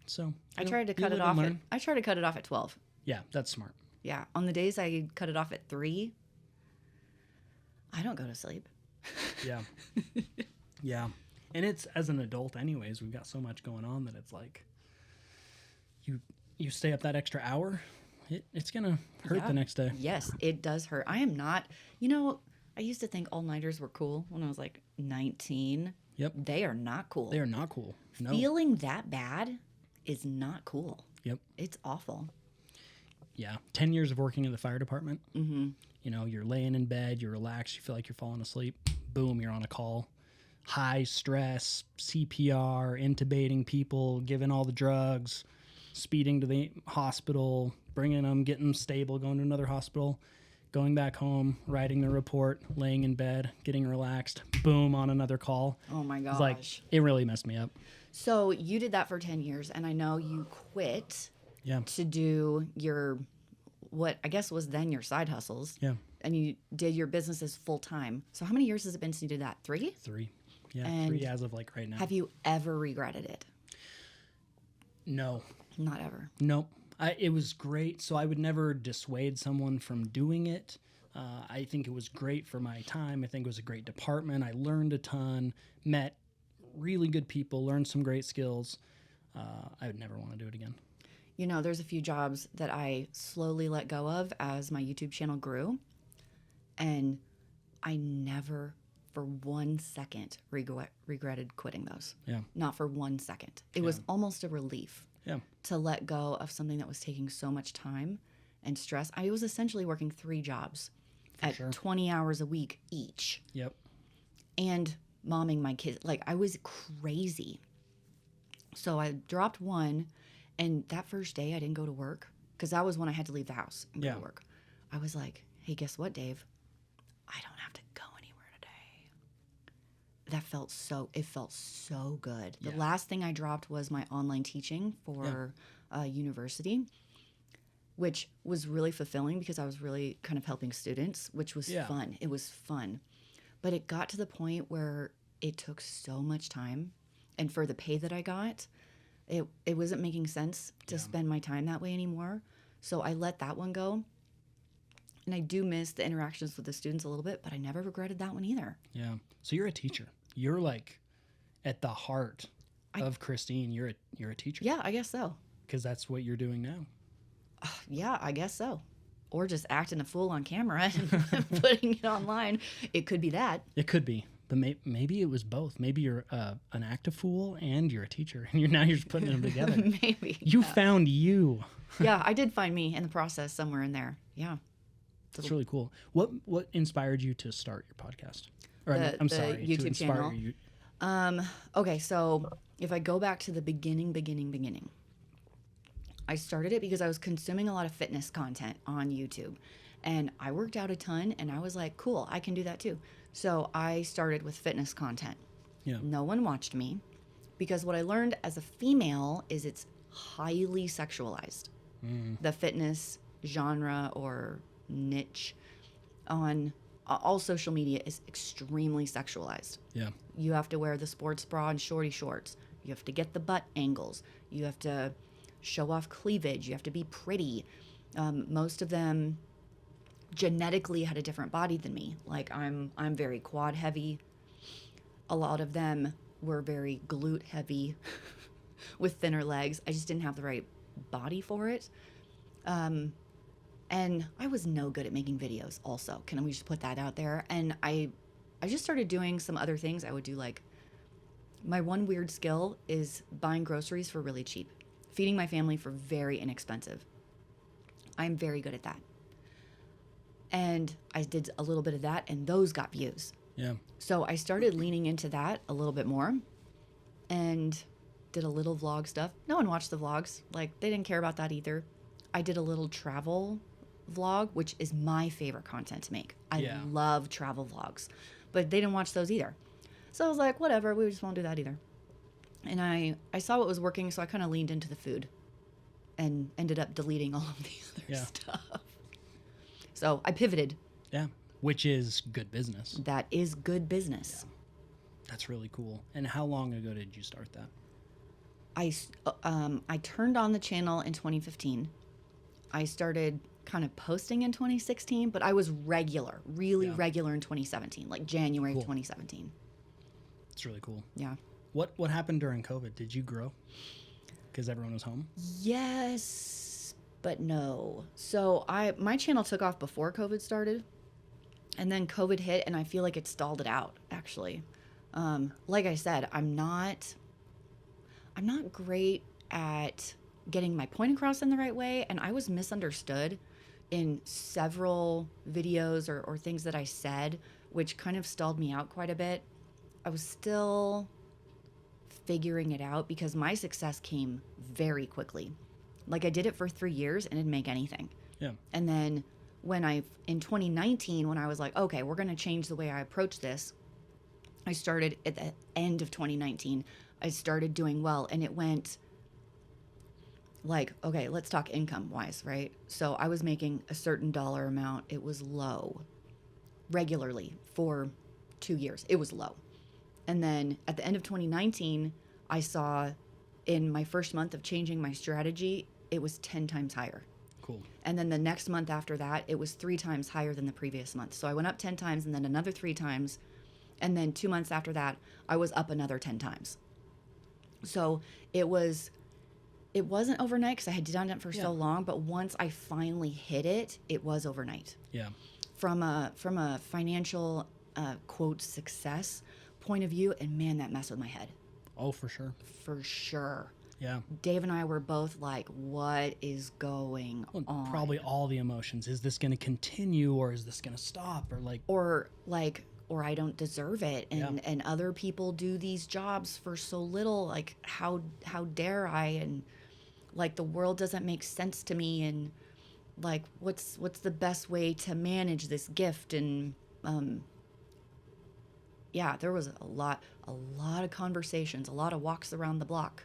So I tried to cut it off. I tried to cut it off at 12. Yeah, that's smart. Yeah. On the days I cut it off at 3, I don't go to sleep. Yeah. Yeah. And it's, as an adult anyways, we've got so much going on that it's like you stay up that extra hour, it's going to hurt the next day. Yes, it does hurt. I am not, I used to think all-nighters were cool when I was like 19. Yep. They are not cool. They are not cool. No. Feeling that bad is not cool. Yep. It's awful. Yeah. 10 years of working in the fire department. Mm-hmm. You're laying in bed, you're relaxed, you feel like you're falling asleep. Boom, you're on a call. High stress, CPR, intubating people, giving all the drugs, speeding to the hospital, bringing them, getting them stable, going to another hospital, going back home, writing the report, laying in bed, getting relaxed, boom, on another call. Oh my gosh. It's like, it really messed me up. So you did that for 10 years, and I know you quit to do your, what I guess was then your side hustles. Yeah. And you did your businesses full time. So how many years has it been since you did that? 3? 3. Yeah, and 3 as of like right now. Have you ever regretted it? No. Not ever. Nope. It was great. So I would never dissuade someone from doing it. I think it was great for my time. I think it was a great department. I learned a ton, met really good people, learned some great skills. I would never want to do it again. There's a few jobs that I slowly let go of as my YouTube channel grew. And I never for 1 second regretted quitting those. Yeah. Not for 1 second. It was almost a relief to let go of something that was taking so much time and stress. I was essentially working 3 jobs at 20 hours a week each. Yep. And momming my kids. Like, I was crazy. So I dropped one, and that first day I didn't go to work because that was when I had to leave the house and go to work. I was like, hey, guess what, Dave? I don't have to go anywhere today. It felt so good. The last thing I dropped was my online teaching for university, which was really fulfilling because I was really kind of helping students, which was fun. It was fun. But it got to the point where it took so much time. And for the pay that I got, it wasn't making sense to spend my time that way anymore. So I let that one go. And I do miss the interactions with the students a little bit, but I never regretted that one either. Yeah. So you're a teacher. You're like at the heart of Christine. You're a teacher. Yeah, I guess so. Because that's what you're doing now. Yeah, I guess so. Or just acting a fool on camera and putting it online. It could be that. It could be. But maybe it was both. Maybe you're an active fool and you're a teacher. And you're just putting them together. Maybe. You found you. Yeah, I did find me in the process somewhere in there. Yeah. That's really cool. What inspired you to start your podcast? Or the I'm sorry, to YouTube inspire channel. you. Okay, so if I go back to the beginning, I started it because I was consuming a lot of fitness content on YouTube. And I worked out a ton and I was like, cool, I can do that too. So I started with fitness content. Yeah. No one watched me because what I learned as a female is it's highly sexualized. The fitness genre or niche on all social media is extremely sexualized. Yeah. You have to wear the sports bra and shorty shorts. You have to get the butt angles. You have to show off cleavage. You have to be pretty. Most of them genetically had a different body than me. Like I'm very quad heavy. A lot of them were very glute heavy with thinner legs. I just didn't have the right body for it. And I was no good at making videos also. Can we just put that out there? And I just started doing some other things. I would do like, my one weird skill is buying groceries for really cheap, feeding my family for very inexpensive. I'm very good at that. And I did a little bit of that and those got views. Yeah. So I started leaning into that a little bit more and did a little vlog stuff. No one watched the vlogs. Like they didn't care about that either. I did a little travel vlog, which is my favorite content to make. I love travel vlogs, but they didn't watch those either. So I was like, whatever, we just won't do that either. And I saw what was working, so I kind of leaned into the food and ended up deleting all of the other stuff. So I pivoted. Yeah. Which is good business. That is good business. Yeah. That's really cool. And how long ago did you start that? I turned on the channel in 2015. I started kind of posting in 2016, but I was regular, really regular in 2017, like January 2017. It's really cool. Yeah. What happened during COVID? Did you grow? Because everyone was home? Yes, but no. So my channel took off before COVID started, and then COVID hit, and I feel like it stalled it out, actually. Like I said, I'm not great at getting my point across in the right way, and I was misunderstood in several videos or things that I said, which kind of stalled me out quite a bit. I was still figuring it out because my success came very quickly. Like I did it for 3 years and didn't make anything. Yeah. And then in 2019, when I was like, okay, we're going to change the way I approach this, I started at the end of 2019. I started doing well, and it went like, okay, let's talk income wise, right? So I was making a certain dollar amount. It was low regularly for 2 years. It was low. And then at the end of 2019, I saw in my first month of changing my strategy, it was 10 times higher. Cool. And then the next month after that, it was 3 times higher than the previous month. So I went up 10 times and then another 3 times. And then 2 months after that, I was up another 10 times. So it wasn't overnight because I had done it for so long. But once I finally hit it, it was overnight. Yeah. From a financial quote success point of view, and man, that messed with my head. Oh, for sure. For sure. Yeah. Dave and I were both like, what is going on? Probably all the emotions. Is this going to continue or is this going to stop or I don't deserve it, and other people do these jobs for so little, like how dare I, and like the world doesn't make sense to me, and like what's the best way to manage this gift, and there was a lot of conversations, a lot of walks around the block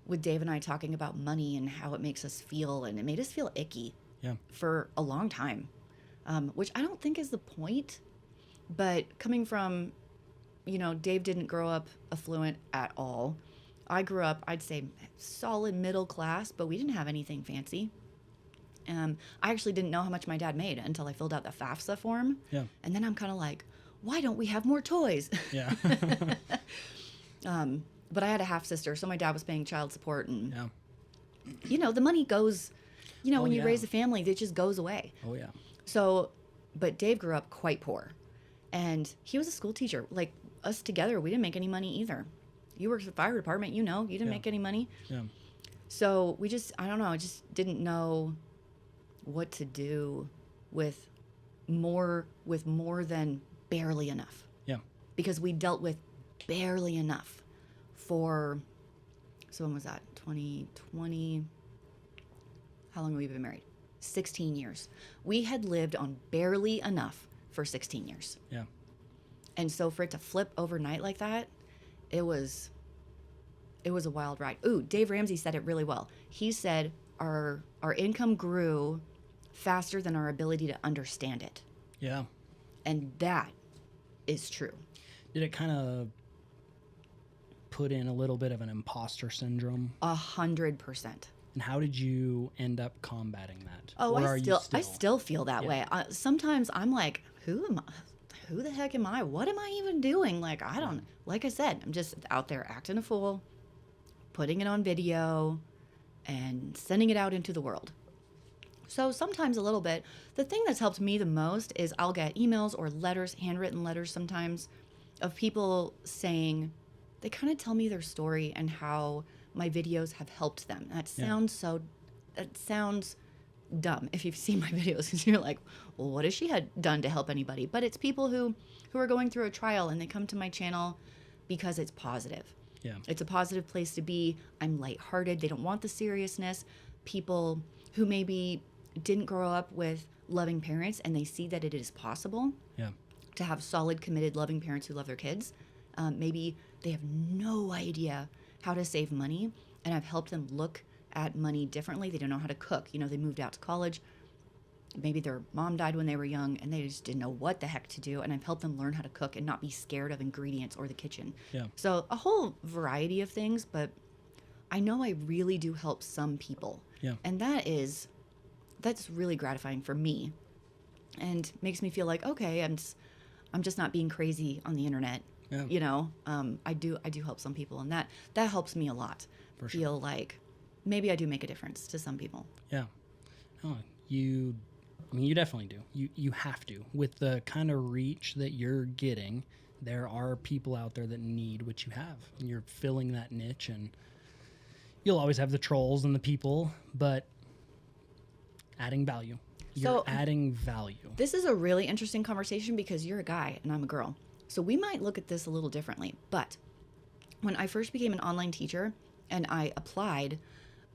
with Dave and I talking about money and how it makes us feel, and it made us feel icky for a long time, which I don't think is the point. But coming from, Dave didn't grow up affluent at all. I grew up, I'd say, solid middle class, but we didn't have anything fancy. I actually didn't know how much my dad made until I filled out the FAFSA form. Yeah. And then I'm kind of like, why don't we have more toys? Yeah. But I had a half sister, so my dad was paying child support, and the money goes, when you raise a family, it just goes away. Oh yeah. So, but Dave grew up quite poor. And he was a school teacher. Like, us together, we didn't make any money either. You worked at the fire department, you didn't make any money. Yeah. So we I don't know, I just didn't know what to do with more than barely enough. Yeah. because we dealt with barely enough for, so when was that? 2020. How long have we been married? 16 years. We had lived on barely enough for 16 years. Yeah. And so for it to flip overnight like that, it was a wild ride. Ooh, Dave Ramsey said it really well. He said our income grew faster than our ability to understand it. Yeah. And that is true. Did it kind of put in a little bit of an imposter syndrome? 100%. And how did you end up combating that? Oh, Or I still feel that Yeah. way. Sometimes I'm like, who am I? Who the heck am I? What am I even doing? Like, I don't, like I said, I'm just out there acting a fool, putting it on video, and sending it out into the world. So sometimes a little bit. The thing that's helped me the most is I'll get emails or letters, handwritten letters sometimes, of people saying, they kind of tell me their story and how my videos have helped them. That sounds dumb if you've seen my videos, because you're like, well, what has she had done to help anybody? But it's people who are going through a trial and they come to my channel because it's positive. Yeah. It's a positive place to be. I'm lighthearted. They don't want the seriousness. People who maybe didn't grow up with loving parents and they see that it is possible Yeah. to have solid, committed, loving parents who love their kids. Maybe they have no idea how to save money, and I've helped them look at money differently. They don't know how to cook. You know, they moved out to college. Maybe their mom died when they were young and they just didn't know what the heck to do. And I've helped them learn how to cook and not be scared of ingredients or the kitchen. Yeah. So a whole variety of things, but I know I really do help some people. Yeah. And that's really gratifying for me and makes me feel like, okay, I'm just not being crazy on the internet. Yeah. You know, I do help some people, and that helps me a lot. For sure. Feel like maybe I do make a difference to some people. Yeah. Oh, you definitely do. You have to. With the kind of reach that you're getting, there are people out there that need what you have. And you're filling that niche, and you'll always have the trolls and the people, but adding value. You're adding value. This is a really interesting conversation because you're a guy and I'm a girl. So we might look at this a little differently. But when I first became an online teacher and I applied,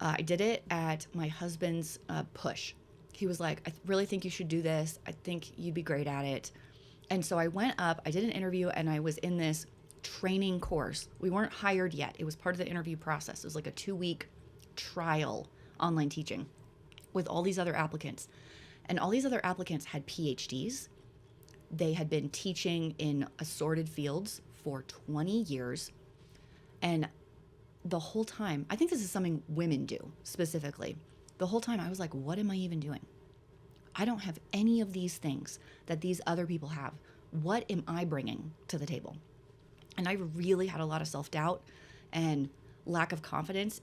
I did it at my husband's push. He was like, I really think you should do this. I think you'd be great at it. And so I went up, I did an interview, and I was in this training course. We weren't hired yet. It was part of the interview process. It was like a 2-week trial online teaching with all these other applicants. And all these other applicants had PhDs. They had been teaching in assorted fields for 20 years. And the whole time, I think this is something women do specifically. The whole time I was like, what am I even doing? I don't have any of these things that these other people have. What am I bringing to the table? And I really had a lot of self-doubt and lack of confidence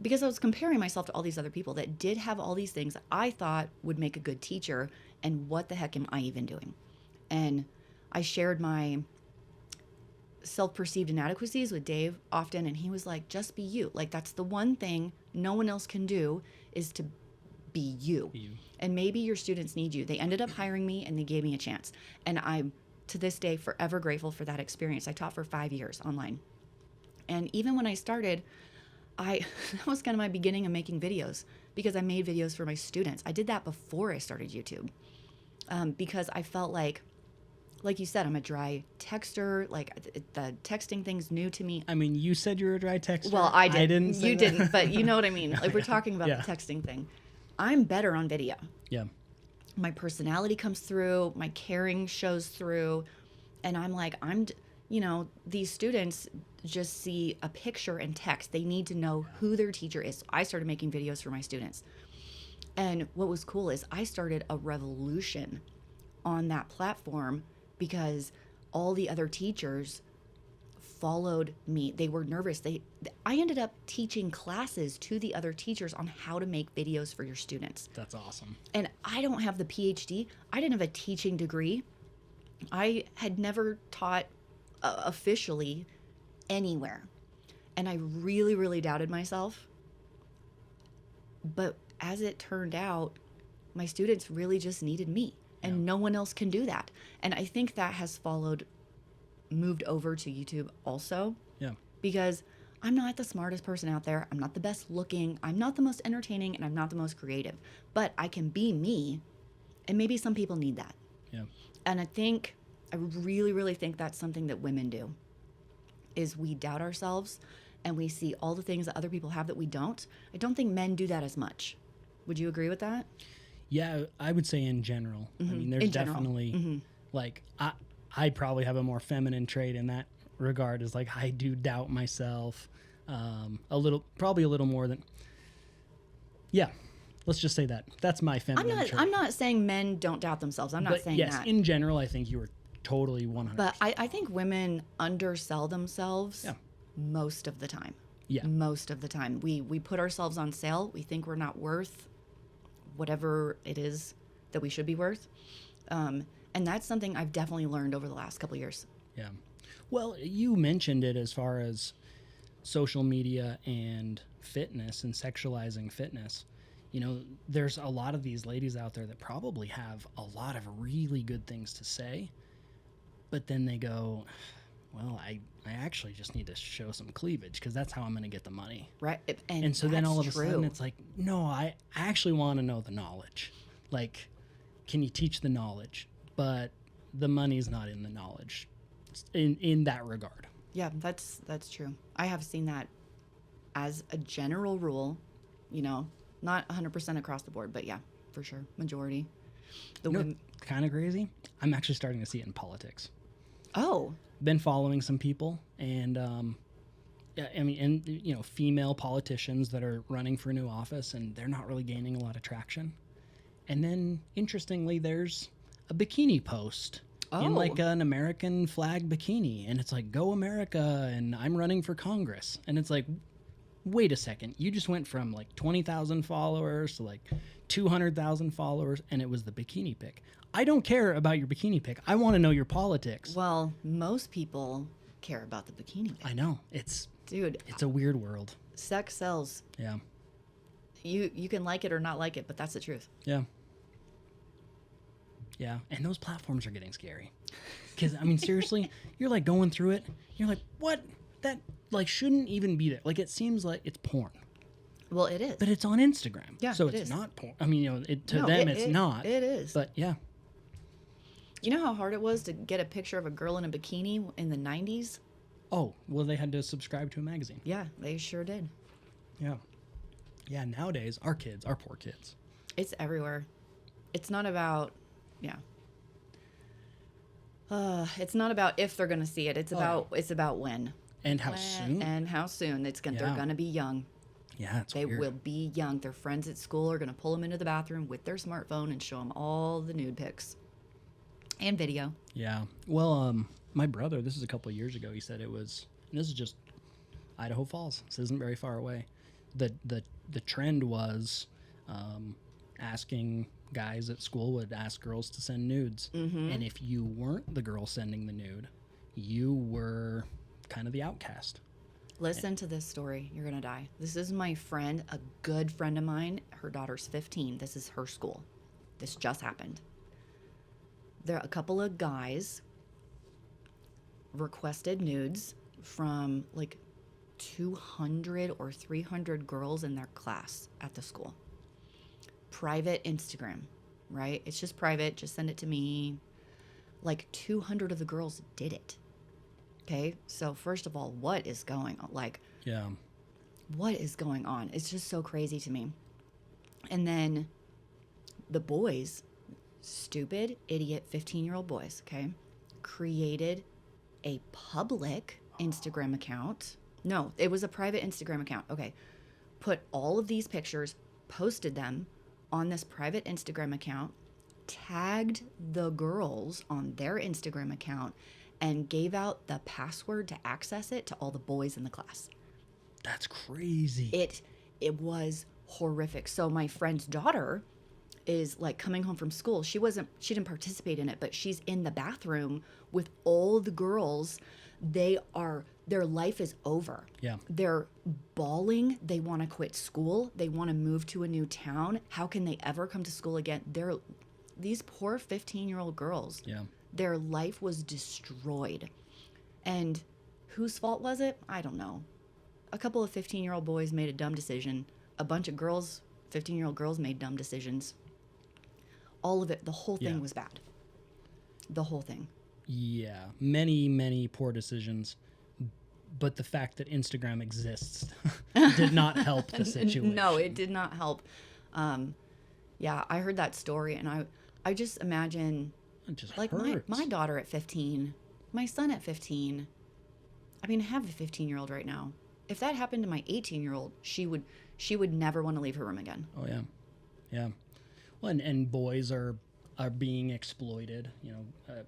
because I was comparing myself to all these other people that did have all these things I thought would make a good teacher, and what the heck am I even doing? And I shared my self-perceived inadequacies with Dave often, and he was like, just be you. Like, that's the one thing no one else can do, is to be you. And maybe your students need you. They ended up hiring me and they gave me a chance. And I'm, to this day, forever grateful for that experience. I taught for 5 years online. And even when I started, that was kind of my beginning of making videos, because I made videos for my students. I did that before I started YouTube, because I felt like you said, I'm a dry texter. Like, the texting thing's new to me. I mean, you said you were a dry texter. Well, I did. I didn't say you that. didn't, but you know what I mean. Like, we're talking about Yeah. the texting thing. I'm better on video. Yeah. My personality comes through. My caring shows through. And I'm like, these students just see a picture and text. They need to know who their teacher is. So I started making videos for my students. And what was cool is I started a revolution on that platform, because all the other teachers followed me. They were nervous. I ended up teaching classes to the other teachers on how to make videos for your students. That's awesome. And I don't have the PhD. I didn't have a teaching degree. I had never taught officially anywhere. And I really, really doubted myself. But as it turned out, my students really just needed me. And no one else can do that. And I think that has followed moved over to YouTube also Yeah. because I'm not the smartest person out there. I'm not the best looking. I'm not the most entertaining, and I'm not the most creative. But I can be me, and maybe some people need that. Yeah. And I really, really think that's something that women do, is we doubt ourselves and we see all the things that other people have that we don't. I don't think men do that as much. Would you agree with that? Yeah, I would say in general. I mean, there's In general. definitely like I probably have a more feminine trait in that regard. Is like I do doubt myself probably a little more than. Yeah, let's just say that. That's my feminine trait. I'm not saying men don't doubt themselves. I'm not But saying yes, that. in general, I think you were totally 100%. But I think women undersell themselves Yeah. most of the time. Yeah. Most of the time. We put ourselves on sale. We think we're not worth whatever it is that we should be worth. And that's something I've definitely learned over the last couple of years. Yeah. Well, you mentioned it as far as social media and fitness and sexualizing fitness. You know, there's a lot of these ladies out there that probably have a lot of really good things to say, but then they go, well, I actually just need to show some cleavage because that's how I'm going to get the money. Right? And so then all of a true. sudden it's like, no, I actually want to know the knowledge. Like, can you teach the knowledge? But the money's not in the knowledge in that regard. Yeah, that's true. I have seen that as a general rule, you know, not 100% across the board, but yeah, for sure. Majority. The women. Kind of crazy. I'm actually starting to see it in politics. Oh, Been following some people and yeah, I mean, and you know, female politicians that are running for new office and they're not really gaining a lot of traction. And then interestingly, there's a bikini post in like an American flag bikini, and it's like, go America, and I'm running for Congress. And it's like, wait a second, you just went from like 20,000 followers to like 200,000 followers, and it was the bikini pic. I don't care about your bikini pic. I want to know your politics. well, most people care about the bikini pic. I know. It's a weird world. Sex sells. Yeah. You can like it or not like it, but that's the truth. Yeah. Yeah. And those platforms are getting scary. Because, I mean, seriously, you're like going through it. You're like, what? That like shouldn't even be there. Like, it seems like it's porn. Well, it is. But it's on Instagram. Yeah, so it it's is. not porn. I mean, you know, to No, them it's not. It is. But yeah. You know how hard it was to get a picture of a girl in a bikini in the 90s? Oh, well, they had to subscribe to a magazine. Yeah, they sure did. Yeah. Yeah, nowadays, our poor kids. It's everywhere. It's not about, it's not about if they're going to see it. It's about when. And how soon. And how soon. They're going to be young. Yeah, it's They weird. will be young. Their friends at school are going to pull them into the bathroom with their smartphone and show them all the nude pics and video. Yeah. Well, my brother, this is a couple of years ago, he said it was, and this is just Idaho Falls. This isn't very far away. The trend was asking guys at school would ask girls to send nudes. Mm-hmm. And if you weren't the girl sending the nude, you were kind of the outcast. Listen to this story. You're going to die. This is my friend, a good friend of mine. Her daughter's 15. This is her school. This just happened. There a couple of guys requested nudes from like 200 or 300 girls in their class at the school. Private Instagram, right? It's just private. Just send it to me. Like 200 of the girls did it. Okay, so first of all, what is going on? Like, Yeah. what is going on? It's just so crazy to me. And then the boys, stupid, idiot, 15-year-old boys, okay, created a public Instagram account. No, it was a private Instagram account. Okay, put all of these pictures, posted them on this private Instagram account, tagged the girls on their Instagram account, and gave out the password to access it to all the boys in the class. That's crazy. It was horrific. So my friend's daughter is like coming home from school. She didn't participate in it, but she's in the bathroom with all the girls. Their life is over. Yeah. They're bawling. They want to quit school. They want to move to a new town. How can they ever come to school again? These poor 15-year-old girls. Yeah. Their life was destroyed And whose fault was it? I don't know. A couple of 15-year-old boys made a dumb decision. A bunch of girls, 15-year-old girls made dumb decisions. All of it, the whole thing was bad. The whole thing. Yeah, many poor decisions. But the fact that Instagram exists did not help the situation. No, it did not help. Yeah, I heard that story, and I just imagine, It just like, hurts. my daughter at 15, my son at 15. I mean, I have a 15-year-old right now. If that happened to my 18-year-old, she would never want to leave her room again. Oh yeah, yeah. Well, and boys are being exploited. You know,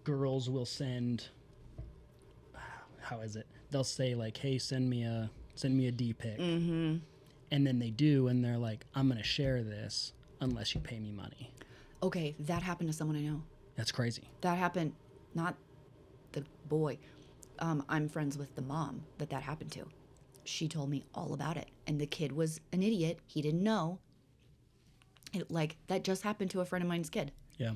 girls will send. How is it? They'll say like, "Hey, send me a D pic," Mm-hmm. and then they do, and they're like, "I'm gonna share this unless you pay me money." Okay, that happened to someone I know. That's crazy. That happened, not the boy. I'm friends with the mom that happened to. She told me all about it, and the kid was an idiot. He didn't know. That just happened to a friend of mine's kid. Yeah,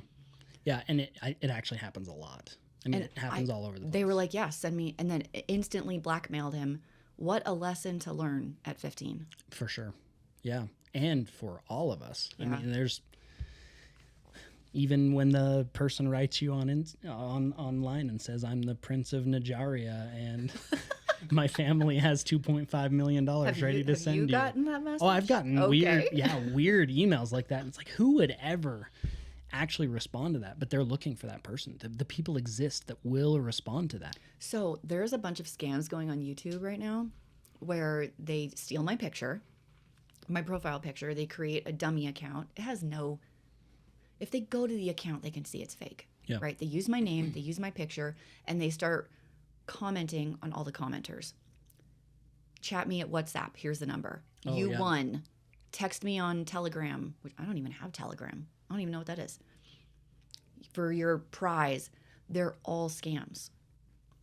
yeah, and it actually happens a lot. I mean, And it happens all over the place. They were like, "Yeah, send me," and then instantly blackmailed him. What a lesson to learn at 15. For sure. Yeah, and for all of us. Yeah. I mean, there's even when the person writes you on online and says, "I'm the Prince of Nigeria and my family has $2.5 million ready to send you." Have you gotten that message? Oh, I've gotten Okay. weird emails like that. It's like, who would ever actually respond to that? But they're looking for that person. The people exist that will respond to that. So there's a bunch of scams going on YouTube right now where they steal my picture, my profile picture. They create a dummy account. It has no... If they go to the account, they can see it's fake. Yeah. Right? They use my name, they use my picture, and they start commenting on all the commenters. Chat me at WhatsApp. Here's the number. Oh, You yeah. won. Text me on Telegram, which I don't even have Telegram. I don't even know what that is. For your prize. They're all scams.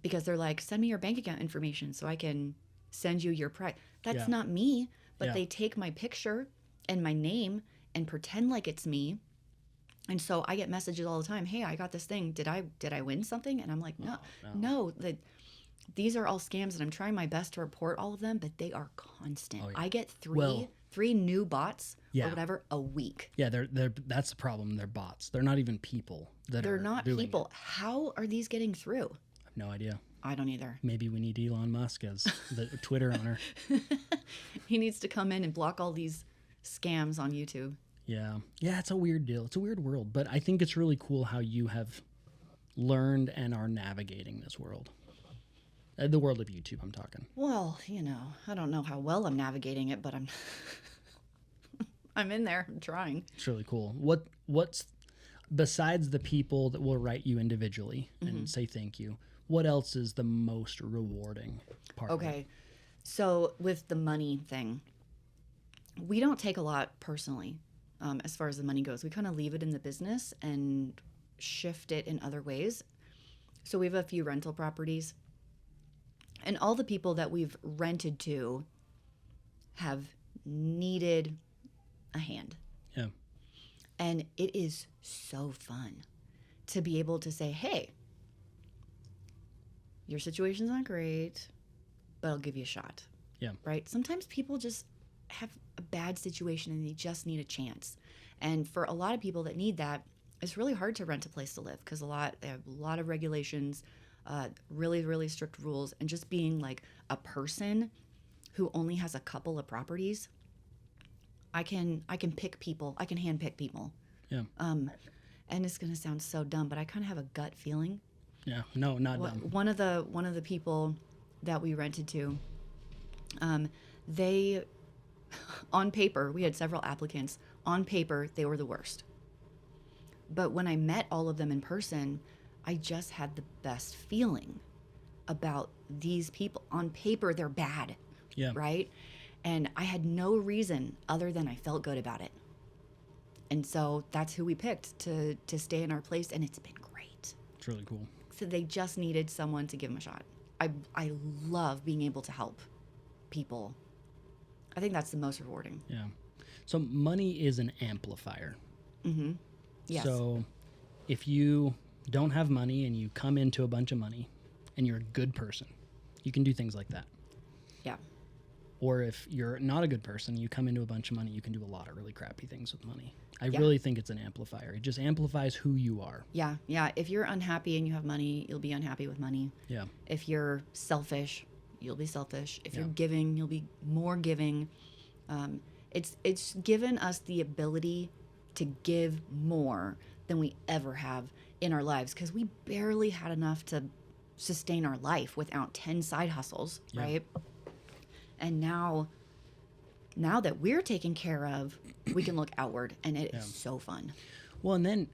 Because they're like, send me your bank account information so I can send you your prize. That's Yeah. not me. But Yeah. they take my picture and my name and pretend like it's me. And so I get messages all the time. Hey, I got this thing. Did I win something? And I'm like, no. These are all scams, and I'm trying my best to report all of them, but they are constant. Oh, yeah. I get Well- three new bots Yeah. or whatever a week. Yeah, they're that's the problem. They're bots. They're not even people that They're are not doing people. it. How are these getting through? I have no idea. I don't either. Maybe we need Elon Musk as the Twitter owner. He needs to come in and block all these scams on YouTube. Yeah. Yeah, it's a weird deal. It's a weird world. But I think it's really cool how you have learned and are navigating this world. The world of YouTube, I'm talking. Well, I don't know how well I'm navigating it, but I'm in there. I'm trying. It's really cool. What's besides the people that will write you individually and say thank you, what else is the most rewarding part of it? Okay. So with the money thing, we don't take a lot personally as far as the money goes. We kind of leave it in the business and shift it in other ways. So we have a few rental properties. And all the people that we've rented to have needed a hand. Yeah. And it is so fun to be able to say, hey, your situation's not great, but I'll give you a shot. Yeah. Right? Sometimes people just have a bad situation and they just need a chance. And for a lot of people that need that, it's really hard to rent a place to live because they have a lot of regulations, really, really strict rules. And just being like a person who only has a couple of properties, I can pick people. I can handpick people. Yeah. And it's going to sound so dumb, but I kind of have a gut feeling. Yeah. No, not dumb. One of the people that we rented to, they, on paper, we had several applicants. On paper, they were the worst. But when I met all of them in person, I just had the best feeling about these people. On paper, they're bad. Yeah. Right? And I had no reason other than I felt good about it. And so that's who we picked to stay in our place, and it's been great. It's really cool. So they just needed someone to give them a shot. I love being able to help people. I think that's the most rewarding. Yeah. So money is an amplifier. Yes. So if you don't have money and you come into a bunch of money, and you're a good person, you can do things like that. Yeah. Or if you're not a good person, you come into a bunch of money, you can do a lot of really crappy things with money. I Yeah. really think it's an amplifier. It just amplifies who you are. Yeah. Yeah. If you're unhappy and you have money, you'll be unhappy with money. Yeah. If you're selfish, you'll be selfish. If you're Yeah. giving, you'll be more giving. It's given us the ability to give more than we ever have in our lives, because we barely had enough to sustain our life without 10 side hustles, Yeah. right? And now that we're taken care of, we can look outward, and it is so fun. Well, and then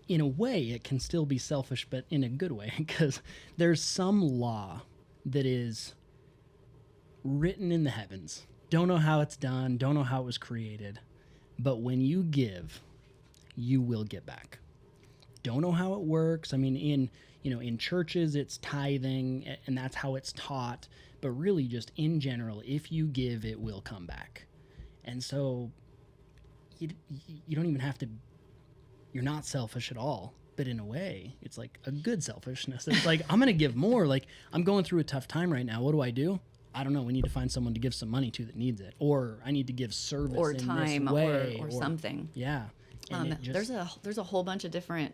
in a way, it can still be selfish, but in a good way, because there's some law that is written in the heavens. Don't know how it's done, don't know how it was created, but when you give, you will get back. Don't know how it works. I mean, in churches, it's tithing, and that's how it's taught. But really, just in general, if you give, it will come back. And so you don't even have to, you're not selfish at all. But in a way, it's like a good selfishness. It's like, I'm going to give more. Like, I'm going through a tough time right now. What do? I don't know. We need to find someone to give some money to that needs it. Or I need to give service Or in time, this way. or something. Yeah. And There's a whole bunch of different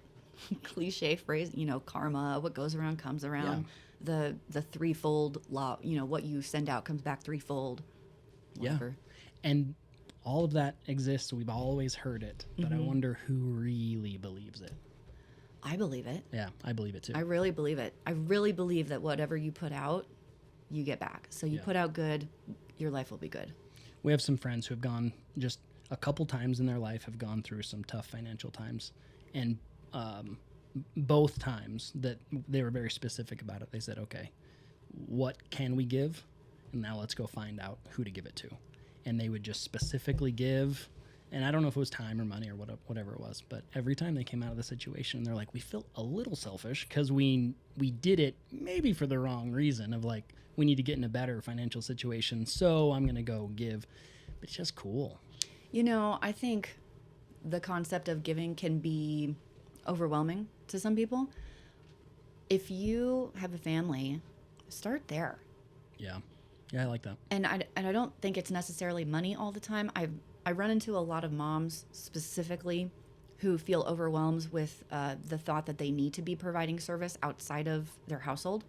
cliche phrase, karma, what goes around comes around. The threefold law, what you send out comes back threefold. Whatever. Yeah. And all of that exists. We've always heard it, but I wonder who really believes it. I believe it. Yeah, I believe it too. I really believe it. I really believe that whatever you put out, you get back. So you put out good, your life will be good. We have some friends who have gone just a couple times in their life, have gone through some tough financial times. And both times that they were very specific about it, they said, okay, what can we give? And now let's go find out who to give it to. And they would just specifically give. And I don't know if it was time or money or whatever it was, but every time they came out of the situation, they're like, we felt a little selfish because we did it maybe for the wrong reason of like, we need to get in a better financial situation, so I'm going to go give. But it's just cool. I think the concept of giving can be overwhelming to some people. If you have a family, start there. Yeah. Yeah, I like that. And I don't think it's necessarily money all the time. I run into a lot of moms specifically who feel overwhelmed with the thought that they need to be providing service outside of their household.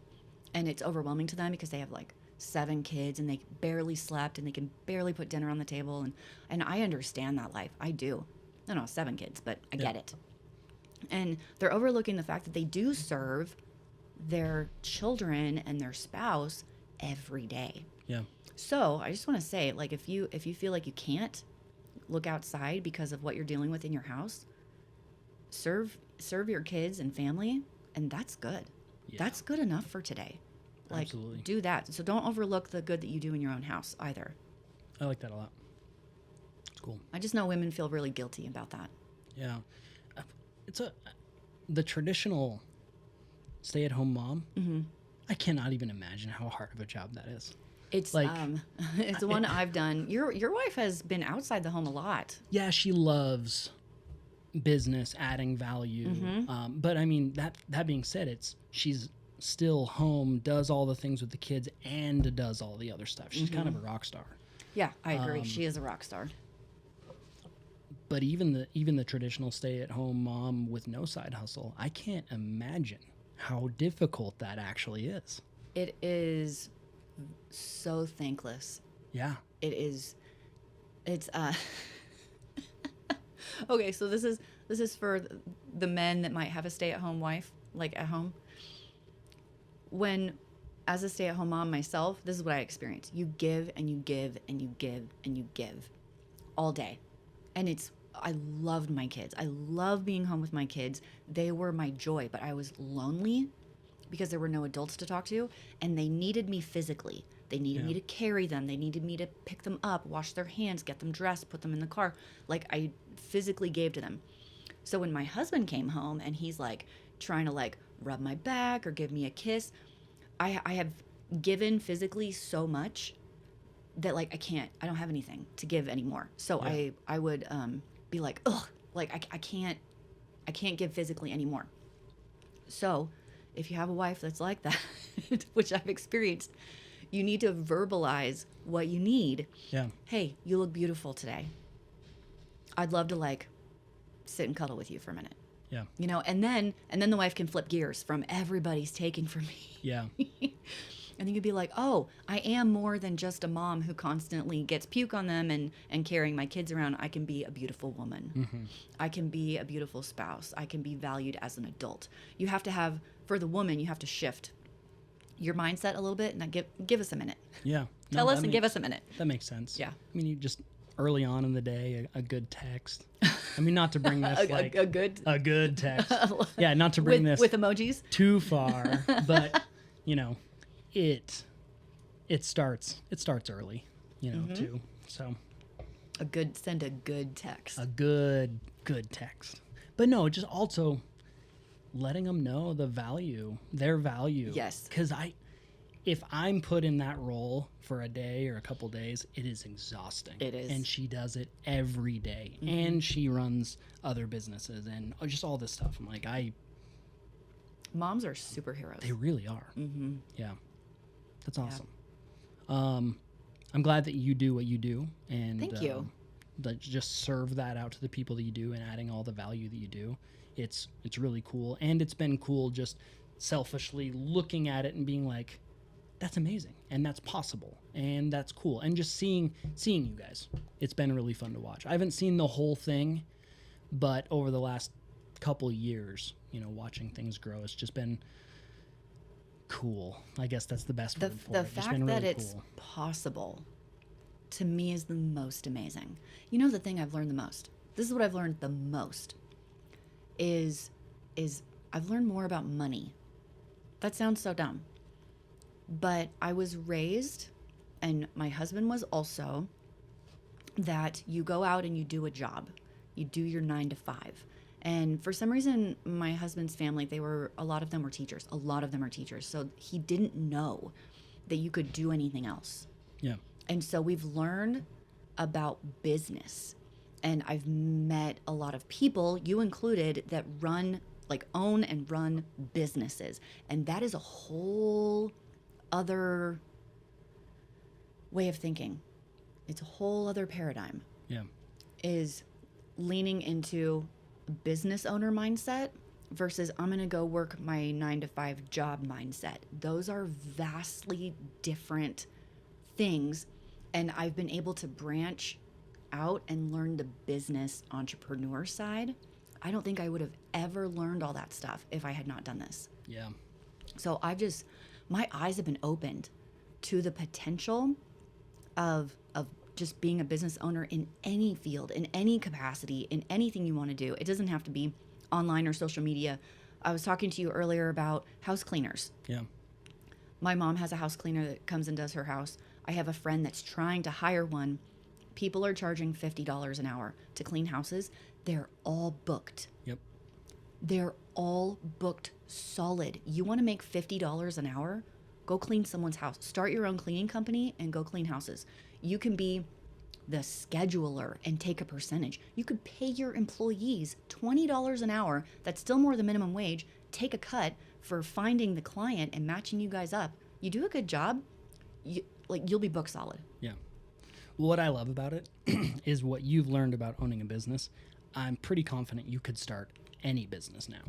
And it's overwhelming to them because they have like 7 kids and they barely slept and they can barely put dinner on the table. And I understand that life. I do. I don't know, 7 kids, but I get it. And they're overlooking the fact that they do serve their children and their spouse every day. Yeah. So I just want to say, like, if you feel like you can't look outside because of what you're dealing with in your house, serve your kids and family, and that's good. Yeah. That's good enough for today. Like, Absolutely. do that. So don't overlook the good that you do in your own house either. I like that a lot. It's cool. I just know women feel really guilty about that. Yeah. It's the traditional stay-at-home mom. Mm-hmm. I cannot even imagine how hard of a job that is. It's like it's the one I've done. Your wife has been outside the home a lot. Yeah, she loves business, adding value. Mm-hmm. But I mean, that being said, she's still home, does all the things with the kids, and does all the other stuff. She's kind of a rock star. Yeah, I agree. She is a rock star. But even the traditional stay-at-home mom with no side hustle, I can't imagine how difficult that actually is. It is so thankless. Yeah. It is. It's okay, so this is for the men that might have a stay-at-home wife, like at home. When, as a stay-at-home mom myself, this is what I experience. You give and you give and you give and you give all day. And I loved my kids. I love being home with my kids. They were my joy, but I was lonely because there were no adults to talk to, and they needed me physically. They needed me to carry them. They needed me to pick them up, wash their hands, get them dressed, put them in the car. Like, I physically gave to them. So when my husband came home and he's like trying to like rub my back or give me a kiss, I have given physically so much that like I don't have anything to give anymore. So I would be like, ugh, like I can't give physically anymore. So if you have a wife that's like that, which I've experienced, you need to verbalize what you need. Yeah. Hey, you look beautiful today. I'd love to like sit and cuddle with you for a minute. Yeah. You know, and then the wife can flip gears from everybody's taking from me. Yeah. And then you'd be like, oh, I am more than just a mom who constantly gets puke on them and carrying my kids around. I can be a beautiful woman. Mm-hmm. I can be a beautiful spouse. I can be valued as an adult. You have to have, for the woman, you have to shift your mindset a little bit, and give us a minute. Yeah. Tell us and give us a minute. That makes sense. Yeah. I mean, you just early on in the day, a good text. I mean, not to bring this a good text. Yeah, not to bring this with emojis too far, but you know, it starts early, you know, too. So send a good text. A good text. But no, just also letting them know their value. Yes. Because if I'm put in that role for a day or a couple days, it is exhausting. It is. And she does it every day. Mm-hmm. And she runs other businesses and just all this stuff. I'm like, moms are superheroes. They really are. Mm-hmm. Yeah. That's awesome. Yeah. I'm glad that you do what you do. And thank you. That just serve that out to the people that you do and adding all the value that you do. It's really cool. And it's been cool just selfishly looking at it and being like, that's amazing, and that's possible, and that's cool, and just seeing you guys, it's been really fun to watch. I haven't seen the whole thing, but over the last couple years, you know, watching things grow, it's just been cool. I guess that's the best word for it. The fact that it's possible, to me, is the most amazing. You know, the thing I've learned the most. This is what I've learned the most. Is I've learned more about money. That sounds so dumb. But I was raised, and my husband was also, that you go out and you do a job. You do your 9 to 5. And for some reason, my husband's family, a lot of them were teachers. A lot of them are teachers. So he didn't know that you could do anything else. Yeah. And so we've learned about business. And I've met a lot of people, you included, that own and run businesses. And that is a whole other way of thinking. It's a whole other paradigm. Yeah. Is leaning into a business owner mindset versus I'm going to go work my 9 to 5 job mindset. Those are vastly different things. And I've been able to branch out and learn the business entrepreneur side. I don't think I would have ever learned all that stuff if I had not done this. Yeah. So my eyes have been opened to the potential of just being a business owner in any field, in any capacity, in anything you want to do. It doesn't have to be online or social media. I was talking to you earlier about house cleaners. Yeah. My mom has a house cleaner that comes and does her house. I have a friend that's trying to hire one. People are charging $50 an hour to clean houses. They're all booked. Yep. They're all booked solid. You want to make $50 an hour? Go clean someone's house. Start your own cleaning company and go clean houses. You can be the scheduler and take a percentage. You could pay your employees $20 an hour. That's still more than minimum wage. Take a cut for finding the client and matching you guys up. You do a good job, you'll be booked solid. Yeah. Well, what I love about it is what you've learned about owning a business. I'm pretty confident you could start any business now.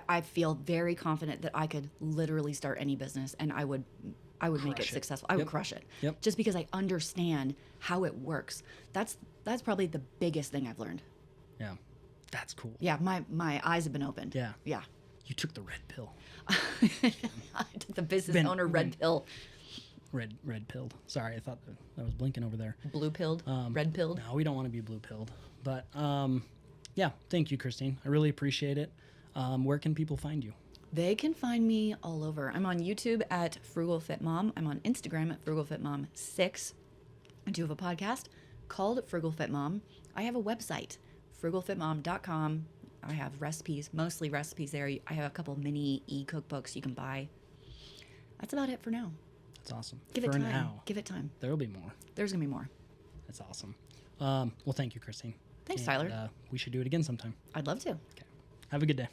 I feel very confident that I could literally start any business and I would make it successful. I would crush it. Yep. Just because I understand how it works. That's probably the biggest thing I've learned. Yeah. That's cool. Yeah, my eyes have been opened. Yeah. Yeah. You took the red pill. I took the business owner red pill. Red pilled. Sorry, I thought that was blinking over there. Blue pilled? Red pilled? No, we don't want to be blue pilled. But yeah, thank you, Christine. I really appreciate it. Where can people find you? They can find me all over. I'm on YouTube at Frugal Fit Mom. I'm on Instagram at Frugal Fit Mom 6. I do have a podcast called Frugal Fit Mom. I have a website, frugalfitmom.com. I have recipes, mostly recipes there. I have a couple mini e-cookbooks you can buy. That's about it for now. That's awesome. Give it time. Now, give it time. There'll be more. There's going to be more. That's awesome. Well, thank you, Christine. Thanks, Tyler. We should do it again sometime. I'd love to. Okay. Have a good day.